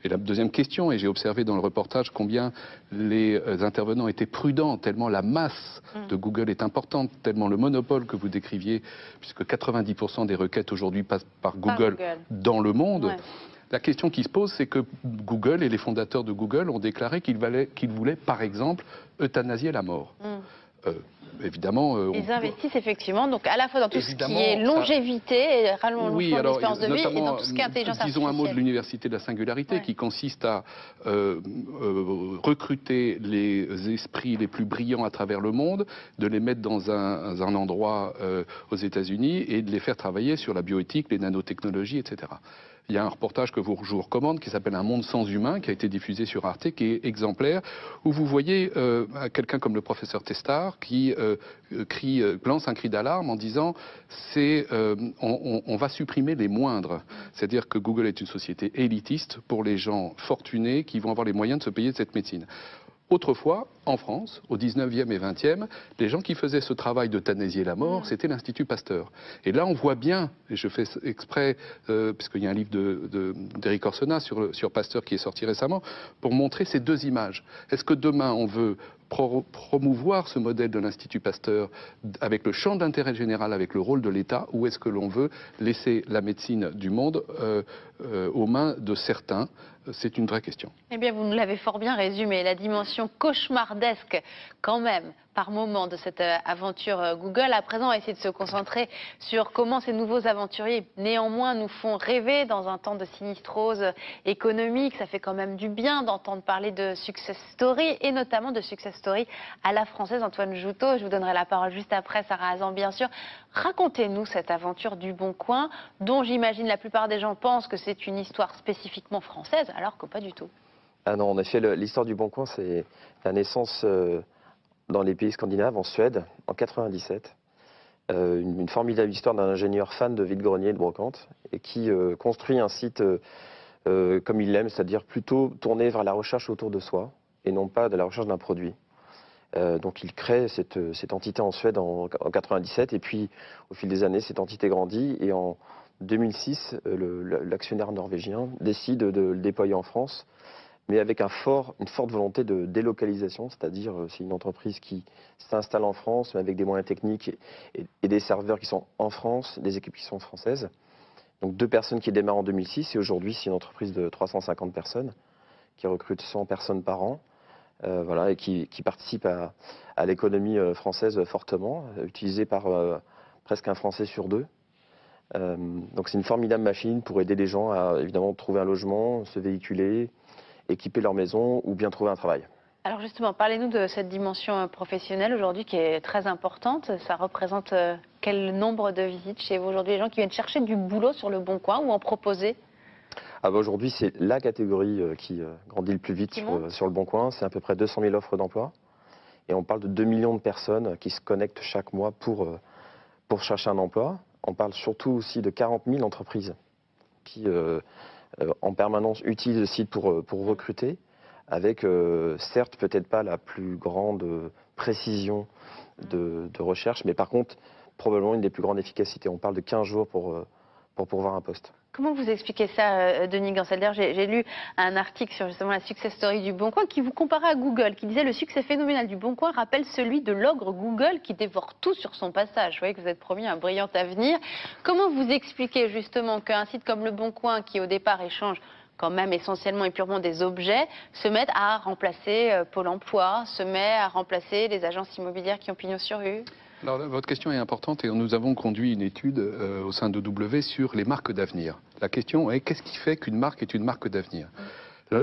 et la deuxième question, et j'ai observé dans le reportage combien les intervenants étaient prudents, tellement la masse de Google est importante, tellement le monopole que vous décriviez, puisque 90% des requêtes aujourd'hui passent par Google dans le monde. Ouais. La question qui se pose, c'est que Google et les fondateurs de Google ont déclaré qu'ils voulaient, par exemple, euthanasier la mort. Évidemment, ils investissent effectivement, donc à la fois dans tout ce qui est longévité et rallongement de l'espérance de vie, et dans tout ce qui est intelligence artificielle. Disons un mot de l'université de la singularité, qui consiste à recruter les esprits les plus brillants à travers le monde, de les mettre dans un endroit aux États-Unis et de les faire travailler sur la bioéthique, les nanotechnologies, etc. Il y a un reportage que je vous recommande qui s'appelle Un monde sans humains, qui a été diffusé sur Arte, qui est exemplaire, où vous voyez quelqu'un comme le professeur Testard qui lance un cri d'alarme en disant on va supprimer les moindres. C'est-à-dire que Google est une société élitiste pour les gens fortunés qui vont avoir les moyens de se payer de cette médecine. Autrefois, en France, au 19e et 20e, les gens qui faisaient ce travail d'euthanasier la mort, c'était l'Institut Pasteur. Et là, on voit bien, et je fais exprès, puisqu'il y a un livre d'Éric Orsena sur Pasteur qui est sorti récemment, pour montrer ces deux images. Est-ce que demain, on veut promouvoir ce modèle de l'Institut Pasteur avec le champ d'intérêt général, avec le rôle de l'État, ou est-ce que l'on veut laisser la médecine du monde aux mains de certains? C'est une vraie question. Eh bien, vous nous l'avez fort bien résumé, la dimension cauchemardesque quand même par moment de cette aventure Google. À présent, on va essayer de se concentrer sur comment ces nouveaux aventuriers néanmoins nous font rêver dans un temps de sinistrose économique. Ça fait quand même du bien d'entendre parler de success story et notamment de success story à la française. Antoine Jouteau, je vous donnerai la parole juste après, Sarah Hazan bien sûr. Racontez-nous cette aventure du Bon Coin dont j'imagine la plupart des gens pensent que c'est une histoire spécifiquement française alors que pas du tout. Ah non, en effet, l'histoire du Bon Coin, c'est la naissance dans les pays scandinaves, en Suède, en 97. Une formidable histoire d'un ingénieur fan de vide-grenier et de brocante et qui construit un site comme il l'aime, c'est-à-dire plutôt tourné vers la recherche autour de soi et non pas de la recherche d'un produit. Donc il crée cette entité en Suède en 97 et puis au fil des années, cette entité grandit et en 2006, l'actionnaire norvégien décide de le déployer en France, mais avec une forte volonté de délocalisation, c'est-à-dire c'est une entreprise qui s'installe en France, mais avec des moyens techniques et des serveurs qui sont en France, des équipes qui sont françaises. Donc 2 personnes qui démarrent en 2006 et aujourd'hui c'est une entreprise de 350 personnes qui recrute 100 personnes par an. Voilà, et qui participe à l'économie française fortement, utilisée par presque un Français sur 2. Donc c'est une formidable machine pour aider les gens à évidemment trouver un logement, se véhiculer, équiper leur maison ou bien trouver un travail. Alors justement, parlez-nous de cette dimension professionnelle aujourd'hui qui est très importante. Ça représente quel nombre de visites chez vous aujourd'hui? Les gens qui viennent chercher du boulot sur le Bon Coin ou en proposer? Aujourd'hui, c'est la catégorie qui grandit le plus vite sur le Bon Coin. C'est à peu près 200 000 offres d'emploi. Et on parle de 2 millions de personnes qui se connectent chaque mois pour chercher un emploi. On parle surtout aussi de 40 000 entreprises qui, en permanence, utilisent le site pour recruter, avec, certes, peut-être pas la plus grande précision de recherche, mais par contre, probablement une des plus grandes efficacités. On parle de 15 jours pour pourvoir un poste. Comment vous expliquez ça, Denis Ganselder? J'ai lu un article sur justement la success story du Bon Coin qui vous comparait à Google, qui disait le succès phénoménal du Bon Coin rappelle celui de l'ogre Google qui dévore tout sur son passage. Vous voyez que vous êtes promis un brillant avenir. Comment vous expliquez justement qu'un site comme le Bon Coin, qui au départ échange quand même essentiellement et purement des objets, se mette à remplacer Pôle emploi, se met à remplacer les agences immobilières qui ont pignon sur rue? Alors, votre question est importante et nous avons conduit une étude au sein de W sur les marques d'avenir. La question est, qu'est-ce qui fait qu'une marque est une marque d'avenir?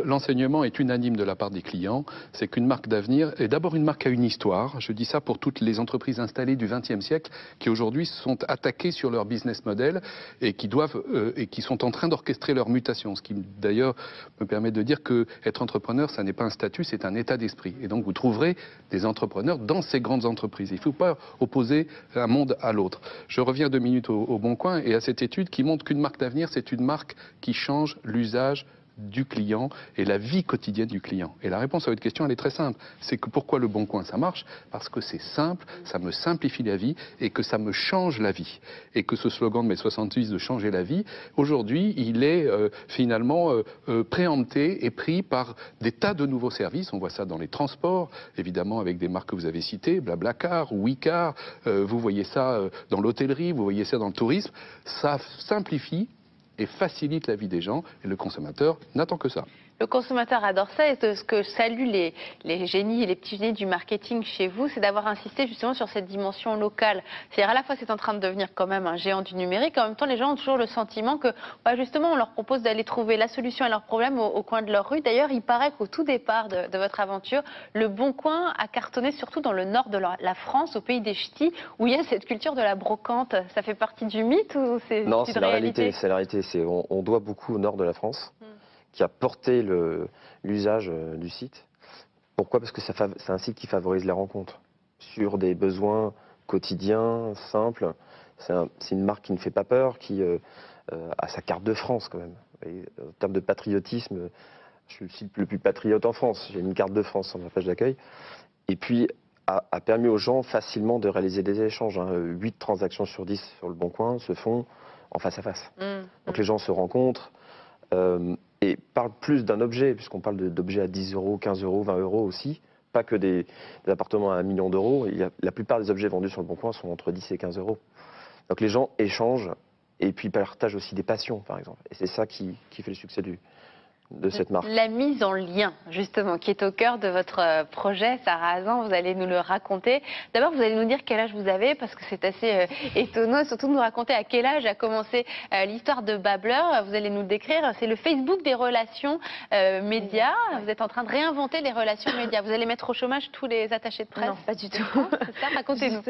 L'enseignement est unanime de la part des clients, c'est qu'une marque d'avenir est d'abord une marque à une histoire. Je dis ça pour toutes les entreprises installées du XXe siècle qui aujourd'hui sont attaquées sur leur business model et qui sont en train d'orchestrer leur mutation. Ce qui d'ailleurs me permet de dire que être entrepreneur, ça n'est pas un statut, c'est un état d'esprit. Et donc vous trouverez des entrepreneurs dans ces grandes entreprises. Il ne faut pas opposer un monde à l'autre. Je reviens 2 minutes au Bon Coin et à cette étude qui montre qu'une marque d'avenir, c'est une marque qui change l'usage du client et la vie quotidienne du client. Et la réponse à votre question, elle est très simple. C'est que pourquoi le Bon Coin, ça marche? Parce que c'est simple, ça me simplifie la vie et que ça me change la vie. Et que ce slogan de mai 68 de changer la vie, aujourd'hui, il est finalement préempté et pris par des tas de nouveaux services. On voit ça dans les transports, évidemment avec des marques que vous avez citées, Blablacar, Wicar, vous voyez ça dans l'hôtellerie, vous voyez ça dans le tourisme. Ça simplifie et facilite la vie des gens, et le consommateur n'attend que ça. Le consommateur adore ça, et ce que saluent les génies et les petits génies du marketing chez vous, c'est d'avoir insisté justement sur cette dimension locale. C'est-à-dire à la fois c'est en train de devenir quand même un géant du numérique, en même temps les gens ont toujours le sentiment que justement on leur propose d'aller trouver la solution à leurs problèmes au coin de leur rue. D'ailleurs il paraît qu'au tout départ de votre aventure, le Bon Coin a cartonné surtout dans le nord de la France, au pays des Ch'tis, où il y a cette culture de la brocante. Ça fait partie du mythe ou c'est une réalité? Non, c'est la réalité. C'est la réalité. On doit beaucoup au nord de la France. Qui a porté l'usage du site. Pourquoi? Parce que c'est un site qui favorise les rencontres sur des besoins quotidiens, simples. C'est une marque qui ne fait pas peur, qui a sa carte de France quand même. Et, en termes de patriotisme, je suis le site le plus patriote en France, j'ai une carte de France sur ma page d'accueil, et puis a permis aux gens facilement de réaliser des échanges. 8 transactions sur 10 sur le Bon Coin se font en face à face. Donc les gens se rencontrent et parlent plus d'un objet, puisqu'on parle d'objets à 10 euros, 15 euros, 20 euros aussi, pas que des appartements à 1 million d'euros. La plupart des objets vendus sur le Bon Coin sont entre 10 et 15 euros. Donc les gens échangent et puis partagent aussi des passions, par exemple. Et c'est ça qui fait le succès de cette marque. La mise en lien, justement, qui est au cœur de votre projet, Sarah Hazan, vous allez nous le raconter. D'abord, vous allez nous dire quel âge vous avez, parce que c'est assez étonnant, et surtout nous raconter à quel âge a commencé l'histoire de Babbler. Vous allez nous le décrire. C'est le Facebook des relations médias. Vous êtes en train de réinventer les relations médias. Vous allez mettre au chômage tous les attachés de presse? Non, pas du tout. C'est ça, racontez-nous.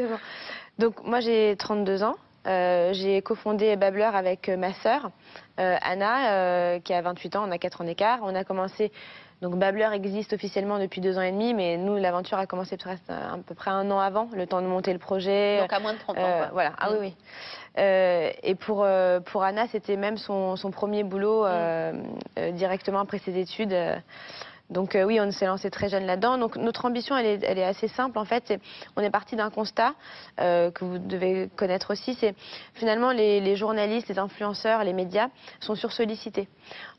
Donc, moi, j'ai 32 ans. J'ai cofondé Babbler avec ma sœur, Anna, qui a 28 ans, on a 4 ans d'écart. On a commencé, donc Babbler existe officiellement depuis 2 ans et demi, mais nous, l'aventure a commencé à peu près 1 an avant, le temps de monter le projet. Donc à moins de 30 ans. Voilà, ah oui. Et pour Anna, c'était même son premier boulot directement après ses études. Donc oui, on s'est lancé très jeune là-dedans. Donc notre ambition, elle est assez simple en fait. On est parti d'un constat que vous devez connaître aussi. C'est finalement les journalistes, les influenceurs, les médias sont sursollicités.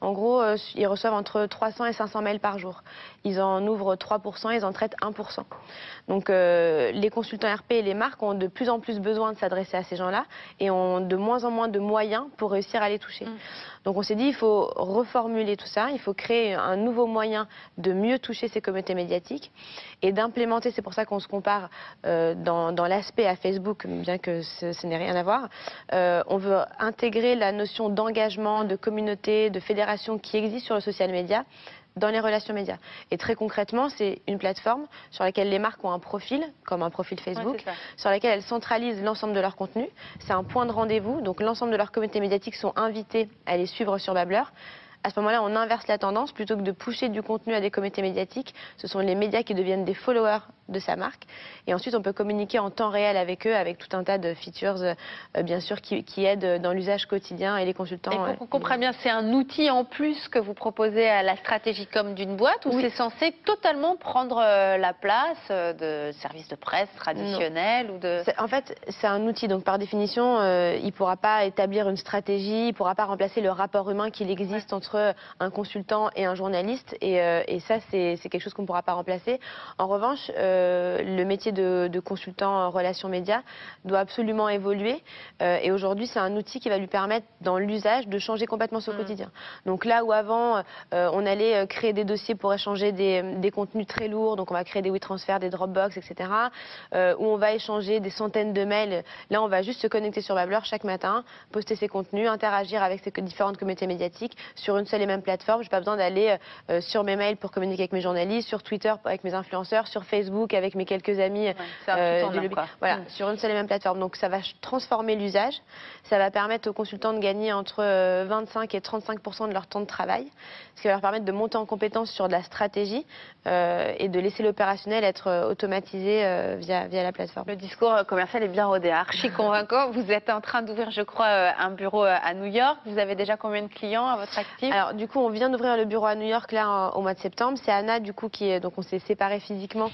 En gros, ils reçoivent entre 300 et 500 mails par jour. Ils en ouvrent 3%, ils en traitent 1%. Donc les consultants RP et les marques ont de plus en plus besoin de s'adresser à ces gens-là et ont de moins en moins de moyens pour réussir à les toucher. Donc on s'est dit, il faut reformuler tout ça, il faut créer un nouveau moyen de mieux toucher ces communautés médiatiques et d'implémenter, c'est pour ça qu'on se compare dans l'aspect à Facebook, bien que ce n'ait rien à voir. On veut intégrer la notion d'engagement, de communauté, de fédération qui existe sur le social media dans les relations médias. Et très concrètement, c'est une plateforme sur laquelle les marques ont un profil, comme un profil Facebook, sur laquelle elles centralisent l'ensemble de leur contenu. C'est un point de rendez-vous, donc l'ensemble de leurs communautés médiatiques sont invités à les suivre sur Babbler. À ce moment-là, on inverse la tendance. Plutôt que de pusher du contenu à des communautés médiatiques, ce sont les médias qui deviennent des followers de sa marque. Et ensuite, on peut communiquer en temps réel avec eux, avec tout un tas de features, bien sûr, qui aident dans l'usage quotidien et les consultants. Et pour qu'on comprenne bien, c'est un outil en plus que vous proposez à la stratégie com d'une boîte ou c'est censé totalement prendre la place de services de presse traditionnels ou de... En fait, c'est un outil. Donc, par définition, il ne pourra pas établir une stratégie, il ne pourra pas remplacer le rapport humain qu'il existe entre un consultant et un journaliste. Et ça, c'est quelque chose qu'on ne pourra pas remplacer. En revanche, le métier de consultant en relations médias doit absolument évoluer. Et aujourd'hui, c'est un outil qui va lui permettre, dans l'usage, de changer complètement son quotidien. Donc là où avant, on allait créer des dossiers pour échanger des contenus très lourds, donc on va créer des WeTransfer, des Dropbox, etc., où on va échanger des centaines de mails. Là, on va juste se connecter sur Babbler chaque matin, poster ses contenus, interagir avec ces différentes communautés médiatiques sur une seule et même plateforme. Je n'ai pas besoin d'aller sur mes mails pour communiquer avec mes journalistes, sur Twitter avec mes influenceurs, sur Facebook avec mes quelques amis du lobby. Voilà, sur une seule et même plateforme. Donc ça va transformer l'usage. Ça va permettre aux consultants de gagner entre 25 et 35% de leur temps de travail, ce qui va leur permettre de monter en compétence sur de la stratégie et de laisser l'opérationnel être automatisé via la plateforme. Le discours commercial est bien rodé, archi convaincant. Vous êtes en train d'ouvrir, je crois, un bureau à New York. Vous avez déjà combien de clients à votre actif? Alors du coup, on vient d'ouvrir le bureau à New York là au mois de septembre. C'est Anna du coup donc on s'est séparés physiquement,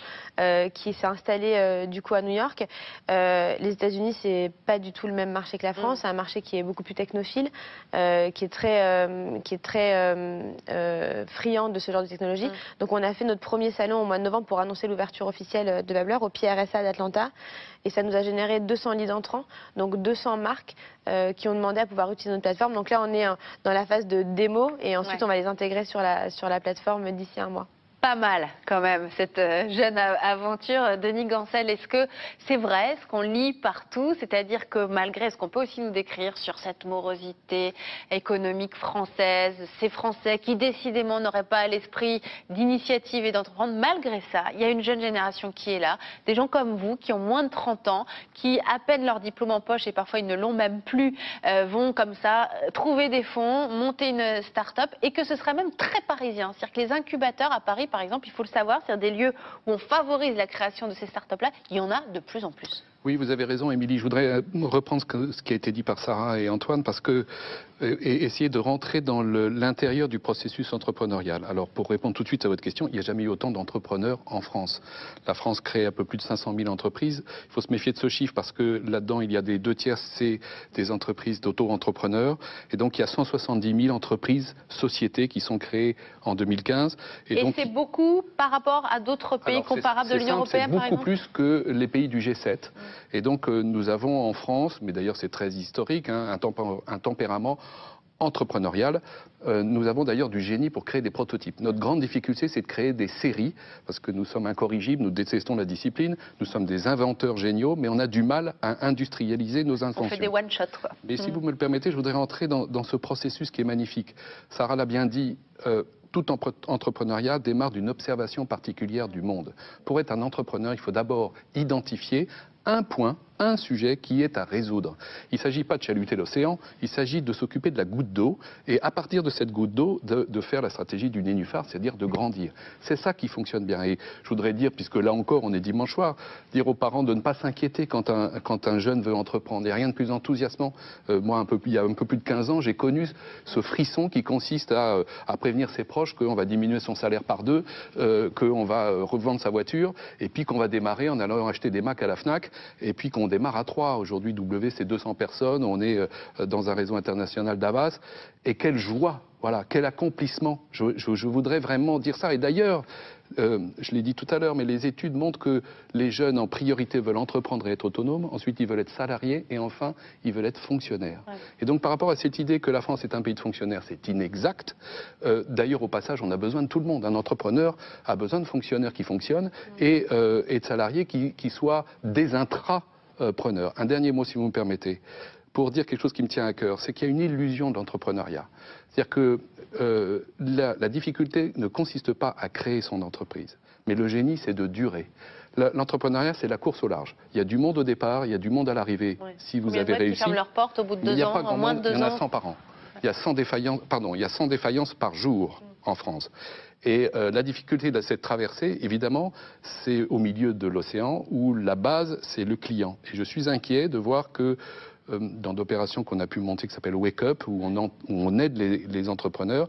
qui s'est installée du coup à New York. Les États-Unis, c'est pas du tout le même marché que la France. C'est un marché qui est beaucoup plus technophile, qui est très friand de ce genre de technologie. Donc on a fait notre premier salon au mois de novembre pour annoncer l'ouverture officielle de Babbler au PRSA d'Atlanta. Et ça nous a généré 200 leads entrants, donc 200 marques qui ont demandé à pouvoir utiliser notre plateforme. Donc là, on est dans la phase de démo et ensuite on va les intégrer sur la plateforme d'ici 1 mois. Pas mal quand même cette jeune aventure. Denis Gancel, est-ce que c'est vrai ce qu'on lit partout, c'est-à-dire que malgré ce qu'on peut aussi nous décrire sur cette morosité économique française, ces Français qui décidément n'auraient pas l'esprit d'initiative et d'entreprendre, malgré ça, il y a une jeune génération qui est là, des gens comme vous qui ont moins de 30 ans, qui à peine leur diplôme en poche et parfois ils ne l'ont même plus, vont comme ça trouver des fonds, monter une start-up et que ce serait même très parisien, c'est-à-dire que les incubateurs à Paris, par exemple, il faut le savoir, c'est des lieux où on favorise la création de ces startups-là. Il y en a de plus en plus. Oui, vous avez raison, Émilie. Je voudrais reprendre ce qui a été dit par Sarah et Antoine, parce que essayer de rentrer dans l'intérieur du processus entrepreneurial. Alors, pour répondre tout de suite à votre question, il n'y a jamais eu autant d'entrepreneurs en France. La France crée un peu plus de 500 000 entreprises. Il faut se méfier de ce chiffre parce que là-dedans, il y a des 2/3, c'est des entreprises d'auto-entrepreneurs. Et donc, il y a 170 000 entreprises, sociétés qui sont créées en 2015. Et donc, c'est beaucoup par rapport à d'autres pays comparables de l'Union européenne, par exemple ? C'est beaucoup plus que les pays du G7. Et donc, nous avons en France, mais d'ailleurs c'est très historique, un tempérament entrepreneurial. Nous avons d'ailleurs du génie pour créer des prototypes. Notre grande difficulté, c'est de créer des séries, parce que nous sommes incorrigibles, nous détestons la discipline, nous sommes des inventeurs géniaux, mais on a du mal à industrialiser nos inventions. On fait des one-shots, quoi. Mais si vous me le permettez, je voudrais rentrer dans ce processus qui est magnifique. Sarah l'a bien dit, tout entrepreneuriat démarre d'une observation particulière du monde. Pour être un entrepreneur, il faut d'abord identifier un point, un sujet qui est à résoudre. Il ne s'agit pas de chaluter l'océan, il s'agit de s'occuper de la goutte d'eau et à partir de cette goutte d'eau, de faire la stratégie du nénuphar, c'est-à-dire de grandir. C'est ça qui fonctionne bien. Et je voudrais dire, puisque là encore on est dimanche soir, dire aux parents de ne pas s'inquiéter quand un jeune veut entreprendre. Il n'y a rien de plus enthousiasmant. Moi, il y a un peu plus de 15 ans, j'ai connu ce frisson qui consiste à prévenir ses proches qu'on va diminuer son salaire par 2, qu'on va revendre sa voiture et puis qu'on va démarrer en allant acheter des Macs à la Fnac et puis qu'on démarre à 3. Aujourd'hui, W, c'est 200 personnes. On est dans un réseau international d'Avas. Et quelle joie, voilà, quel accomplissement. Je voudrais vraiment dire ça. Et d'ailleurs, je l'ai dit tout à l'heure, mais les études montrent que les jeunes, en priorité, veulent entreprendre et être autonomes. Ensuite, ils veulent être salariés. Et enfin, ils veulent être fonctionnaires. Ouais. Et donc, par rapport à cette idée que la France est un pays de fonctionnaires, c'est inexact. D'ailleurs, au passage, on a besoin de tout le monde. Un entrepreneur a besoin de fonctionnaires qui fonctionnent et de salariés qui soient des intrapreneurs. Un dernier mot, si vous me permettez, pour dire quelque chose qui me tient à cœur, c'est qu'il y a une illusion de l'entrepreneuriat. C'est-à-dire que la difficulté ne consiste pas à créer son entreprise, mais le génie, c'est de durer. L'entrepreneuriat, c'est la course au large. Il y a du monde au départ, il y a du monde à l'arrivée. Ouais. Si vous avez réussi, qui ferment leurs portes au bout de 2 ans, en moins de 2 ans. Il y en a 100 par an. Il y a 100 défaillances par jour en France. Et la difficulté de cette traversée, évidemment, c'est au milieu de l'océan où la base, c'est le client. Et je suis inquiet de voir que dans d'opérations qu'on a pu monter qui s'appelle Wake Up, où on aide les entrepreneurs,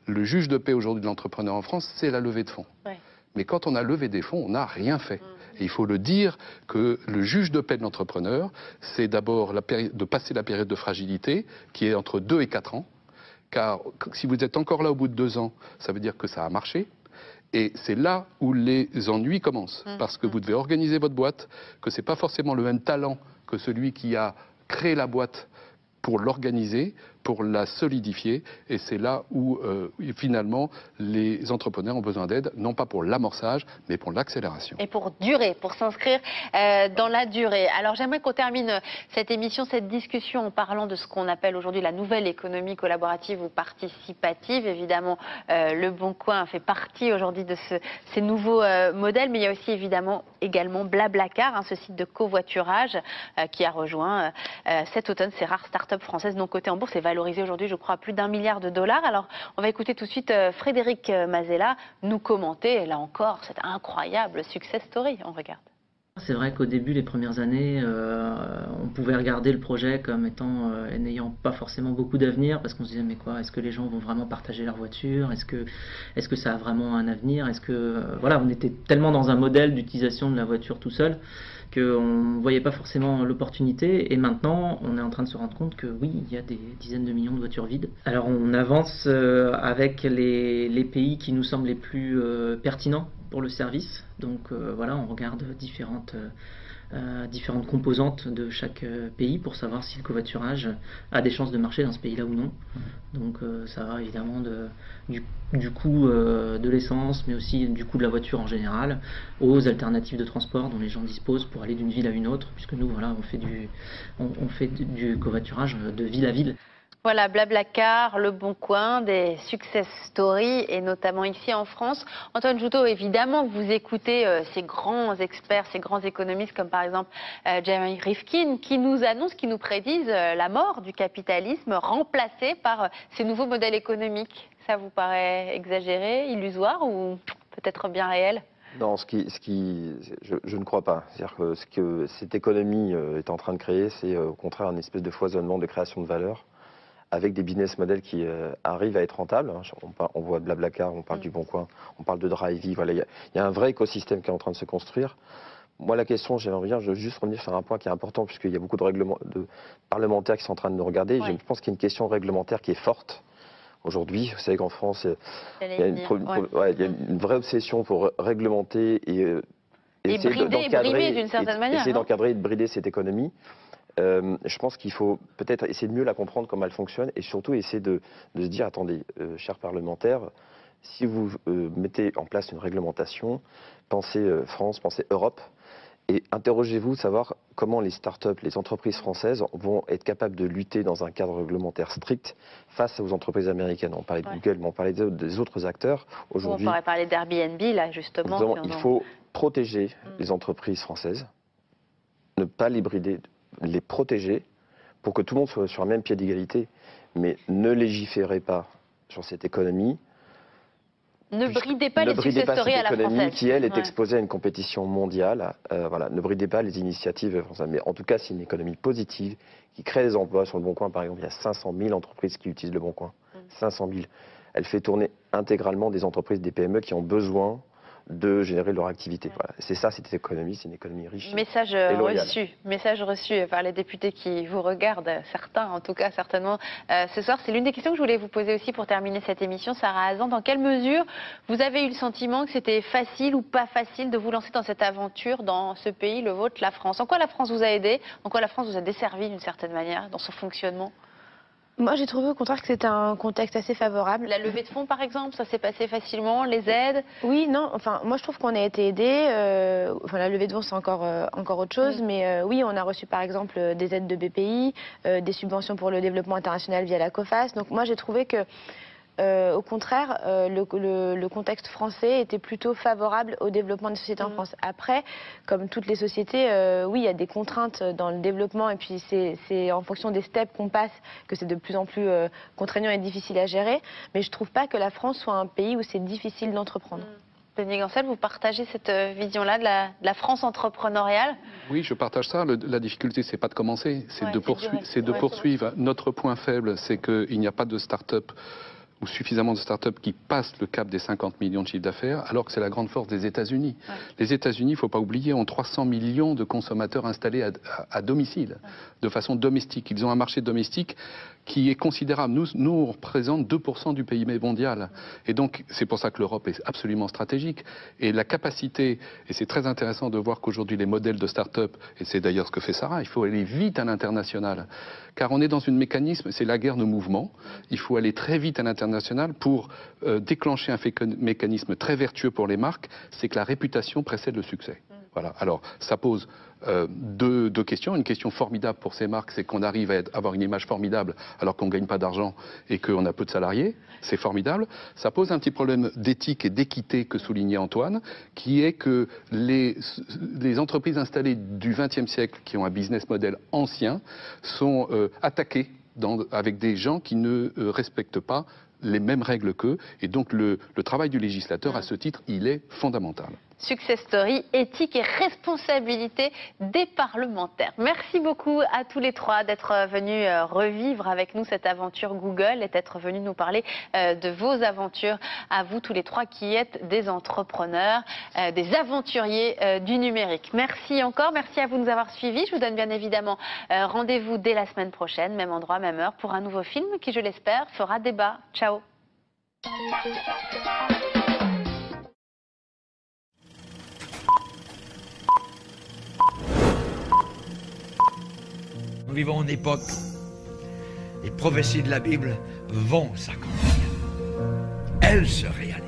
le juge de paix aujourd'hui de l'entrepreneur en France, c'est la levée de fonds. Ouais. Mais quand on a levé des fonds, on n'a rien fait. Et il faut le dire que le juge de paix de l'entrepreneur, c'est d'abord de passer la période de fragilité, qui est entre 2 et 4 ans. Car si vous êtes encore là au bout de 2 ans, ça veut dire que ça a marché. Et c'est là où les ennuis commencent. Parce que vous devez organiser votre boîte, que ce n'est pas forcément le même talent que celui qui a créé la boîte pour l'organiser, pour la solidifier. Et c'est là où, finalement, les entrepreneurs ont besoin d'aide, non pas pour l'amorçage, mais pour l'accélération. Et pour durer, pour s'inscrire dans la durée. Alors j'aimerais qu'on termine cette émission, cette discussion en parlant de ce qu'on appelle aujourd'hui la nouvelle économie collaborative ou participative. Évidemment, Le Bon Coin fait partie aujourd'hui de ces nouveaux modèles, mais il y a aussi également Blablacar, ce site de covoiturage qui a rejoint cet automne ces rares startups françaises non cotées en bourse et valorisé aujourd'hui, je crois, à plus d'1 milliard $. Alors, on va écouter tout de suite Frédéric Mazella nous commenter, là encore, cette incroyable success story. On regarde. C'est vrai qu'au début, les premières années, on pouvait regarder le projet comme étant n'ayant pas forcément beaucoup d'avenir, parce qu'on se disait mais quoi, est-ce que les gens vont vraiment partager leur voiture, est-ce que ça a vraiment un avenir, voilà, on était tellement dans un modèle d'utilisation de la voiture tout seul qu'on ne voyait pas forcément l'opportunité, et maintenant on est en train de se rendre compte que oui, il y a des dizaines de millions de voitures vides. Alors on avance avec les pays qui nous semblent les plus pertinents pour le service, donc voilà, on regarde différentes composantes de chaque pays pour savoir si le covoiturage a des chances de marcher dans ce pays-là ou non. Donc ça va évidemment du coût de l'essence, mais aussi du coût de la voiture en général, aux alternatives de transport dont les gens disposent pour aller d'une ville à une autre, puisque nous, voilà, on fait du covoiturage de ville à ville. Voilà, Blablacar, Le Bon Coin, des success stories, et notamment ici en France. Antoine Jouteau, évidemment, vous écoutez ces grands experts, ces grands économistes, comme par exemple Jeremy Rifkin, qui nous annoncent, qui nous prédisent la mort du capitalisme remplacé par ces nouveaux modèles économiques. Ça vous paraît exagéré, illusoire ou peut-être bien réel ? Non, je ne crois pas. C'est-à-dire que ce que cette économie est en train de créer, c'est au contraire une espèce de foisonnement de création de valeur, avec des business models qui arrivent à être rentables. On voit Blablacar, on parle du Boncoin, on parle de Drivey. Voilà, il y a un vrai écosystème qui est en train de se construire. Moi, la question, je veux juste revenir sur un point qui est important, puisqu'il y a beaucoup de parlementaires qui sont en train de nous regarder. Ouais. Je pense qu'il y a une question réglementaire qui est forte aujourd'hui. Vous savez qu'en France, il y a une vraie obsession pour réglementer et essayer d'encadrer d'une certaine manière. Essayer d'encadrer et de brider cette économie. Je pense qu'il faut peut-être essayer de mieux la comprendre, comment elle fonctionne, et surtout essayer de se dire, attendez, chers parlementaires, si vous mettez en place une réglementation, pensez France, pensez Europe, et interrogez-vous, savoir comment les startups, les entreprises françaises vont être capables de lutter dans un cadre réglementaire strict face aux entreprises américaines. On parlait de Google, mais on parlait des autres acteurs. Aujourd'hui, on pourrait parler d'Airbnb, là, justement. Il faut protéger les entreprises françaises, ne pas les brider, les protéger pour que tout le monde soit sur un même pied d'égalité, mais ne légiférez pas sur cette économie. Ne bridez pas les success stories à la française. Qui, elle, est exposée à une compétition mondiale. Voilà, ne bridez pas les initiatives françaises. Mais en tout cas, c'est une économie positive qui crée des emplois. Sur le Boncoin, par exemple, il y a 500 000 entreprises qui utilisent le Boncoin. 500 000. Elle fait tourner intégralement des entreprises, des PME qui ont besoin de générer leur activité. Voilà. C'est ça, cette économie, c'est une économie riche. Message reçu par les députés qui vous regardent, certains en tout cas certainement ce soir. C'est l'une des questions que je voulais vous poser aussi pour terminer cette émission. Sarah Hazan, dans quelle mesure vous avez eu le sentiment que c'était facile ou pas facile de vous lancer dans cette aventure dans ce pays, le vôtre, la France? En quoi la France vous a aidé? En quoi la France vous a desservi d'une certaine manière dans son fonctionnement? Moi, j'ai trouvé au contraire que c'était un contexte assez favorable. La levée de fonds, par exemple, ça s'est passé facilement, les aides? Oui, non, enfin, moi je trouve qu'on a été aidés. La levée de fonds, c'est encore autre chose, mais oui, on a reçu par exemple des aides de BPI, des subventions pour le développement international via la COFAS. Donc moi, j'ai trouvé que au contraire, le contexte français était plutôt favorable au développement des sociétés en France. Après, comme toutes les sociétés, oui, il y a des contraintes dans le développement et puis c'est en fonction des steps qu'on passe que c'est de plus en plus contraignant et difficile à gérer. Mais je ne trouve pas que la France soit un pays où c'est difficile d'entreprendre. Denis Gancel, vous partagez cette vision-là de la France entrepreneuriale? Oui, je partage ça. La difficulté, c'est pas de commencer, c'est de poursuivre. Notre point faible, c'est qu'il n'y a pas de start-up ou suffisamment de start-up qui passent le cap des 50 millions de chiffre d'affaires, alors que c'est la grande force des États-Unis. Ouais. Les États-Unis, il ne faut pas oublier, ont 300 millions de consommateurs installés à domicile, de façon domestique. Ils ont un marché domestique qui est considérable. Nous on représente 2% du PIB mondial. Et donc, c'est pour ça que l'Europe est absolument stratégique. Et la capacité, et c'est très intéressant de voir qu'aujourd'hui, les modèles de start-up, et c'est d'ailleurs ce que fait Sarah, il faut aller vite à l'international. Car on est dans un mécanisme, c'est la guerre de mouvement. Il faut aller très vite à l'international pour déclencher un mécanisme très vertueux pour les marques, c'est que la réputation précède le succès. Voilà. Alors, ça pose deux questions. Une question formidable pour ces marques, c'est qu'on arrive à avoir une image formidable alors qu'on ne gagne pas d'argent et qu'on a peu de salariés. C'est formidable. Ça pose un petit problème d'éthique et d'équité que soulignait Antoine, qui est que les entreprises installées du XXe siècle, qui ont un business model ancien, sont attaquées avec des gens qui ne respectent pas les mêmes règles qu'eux. Et donc le travail du législateur, à ce titre, il est fondamental. Success story, éthique et responsabilité des parlementaires. Merci beaucoup à tous les trois d'être venus revivre avec nous cette aventure Google et d'être venus nous parler de vos aventures, à vous tous les trois qui êtes des entrepreneurs, des aventuriers du numérique. Merci encore, merci à vous de nous avoir suivis. Je vous donne bien évidemment rendez-vous dès la semaine prochaine, même endroit, même heure, pour un nouveau film qui, je l'espère, fera débat. Ciao. Nous vivons une époque, les prophéties de la Bible vont s'accomplir. Elles se réalisent.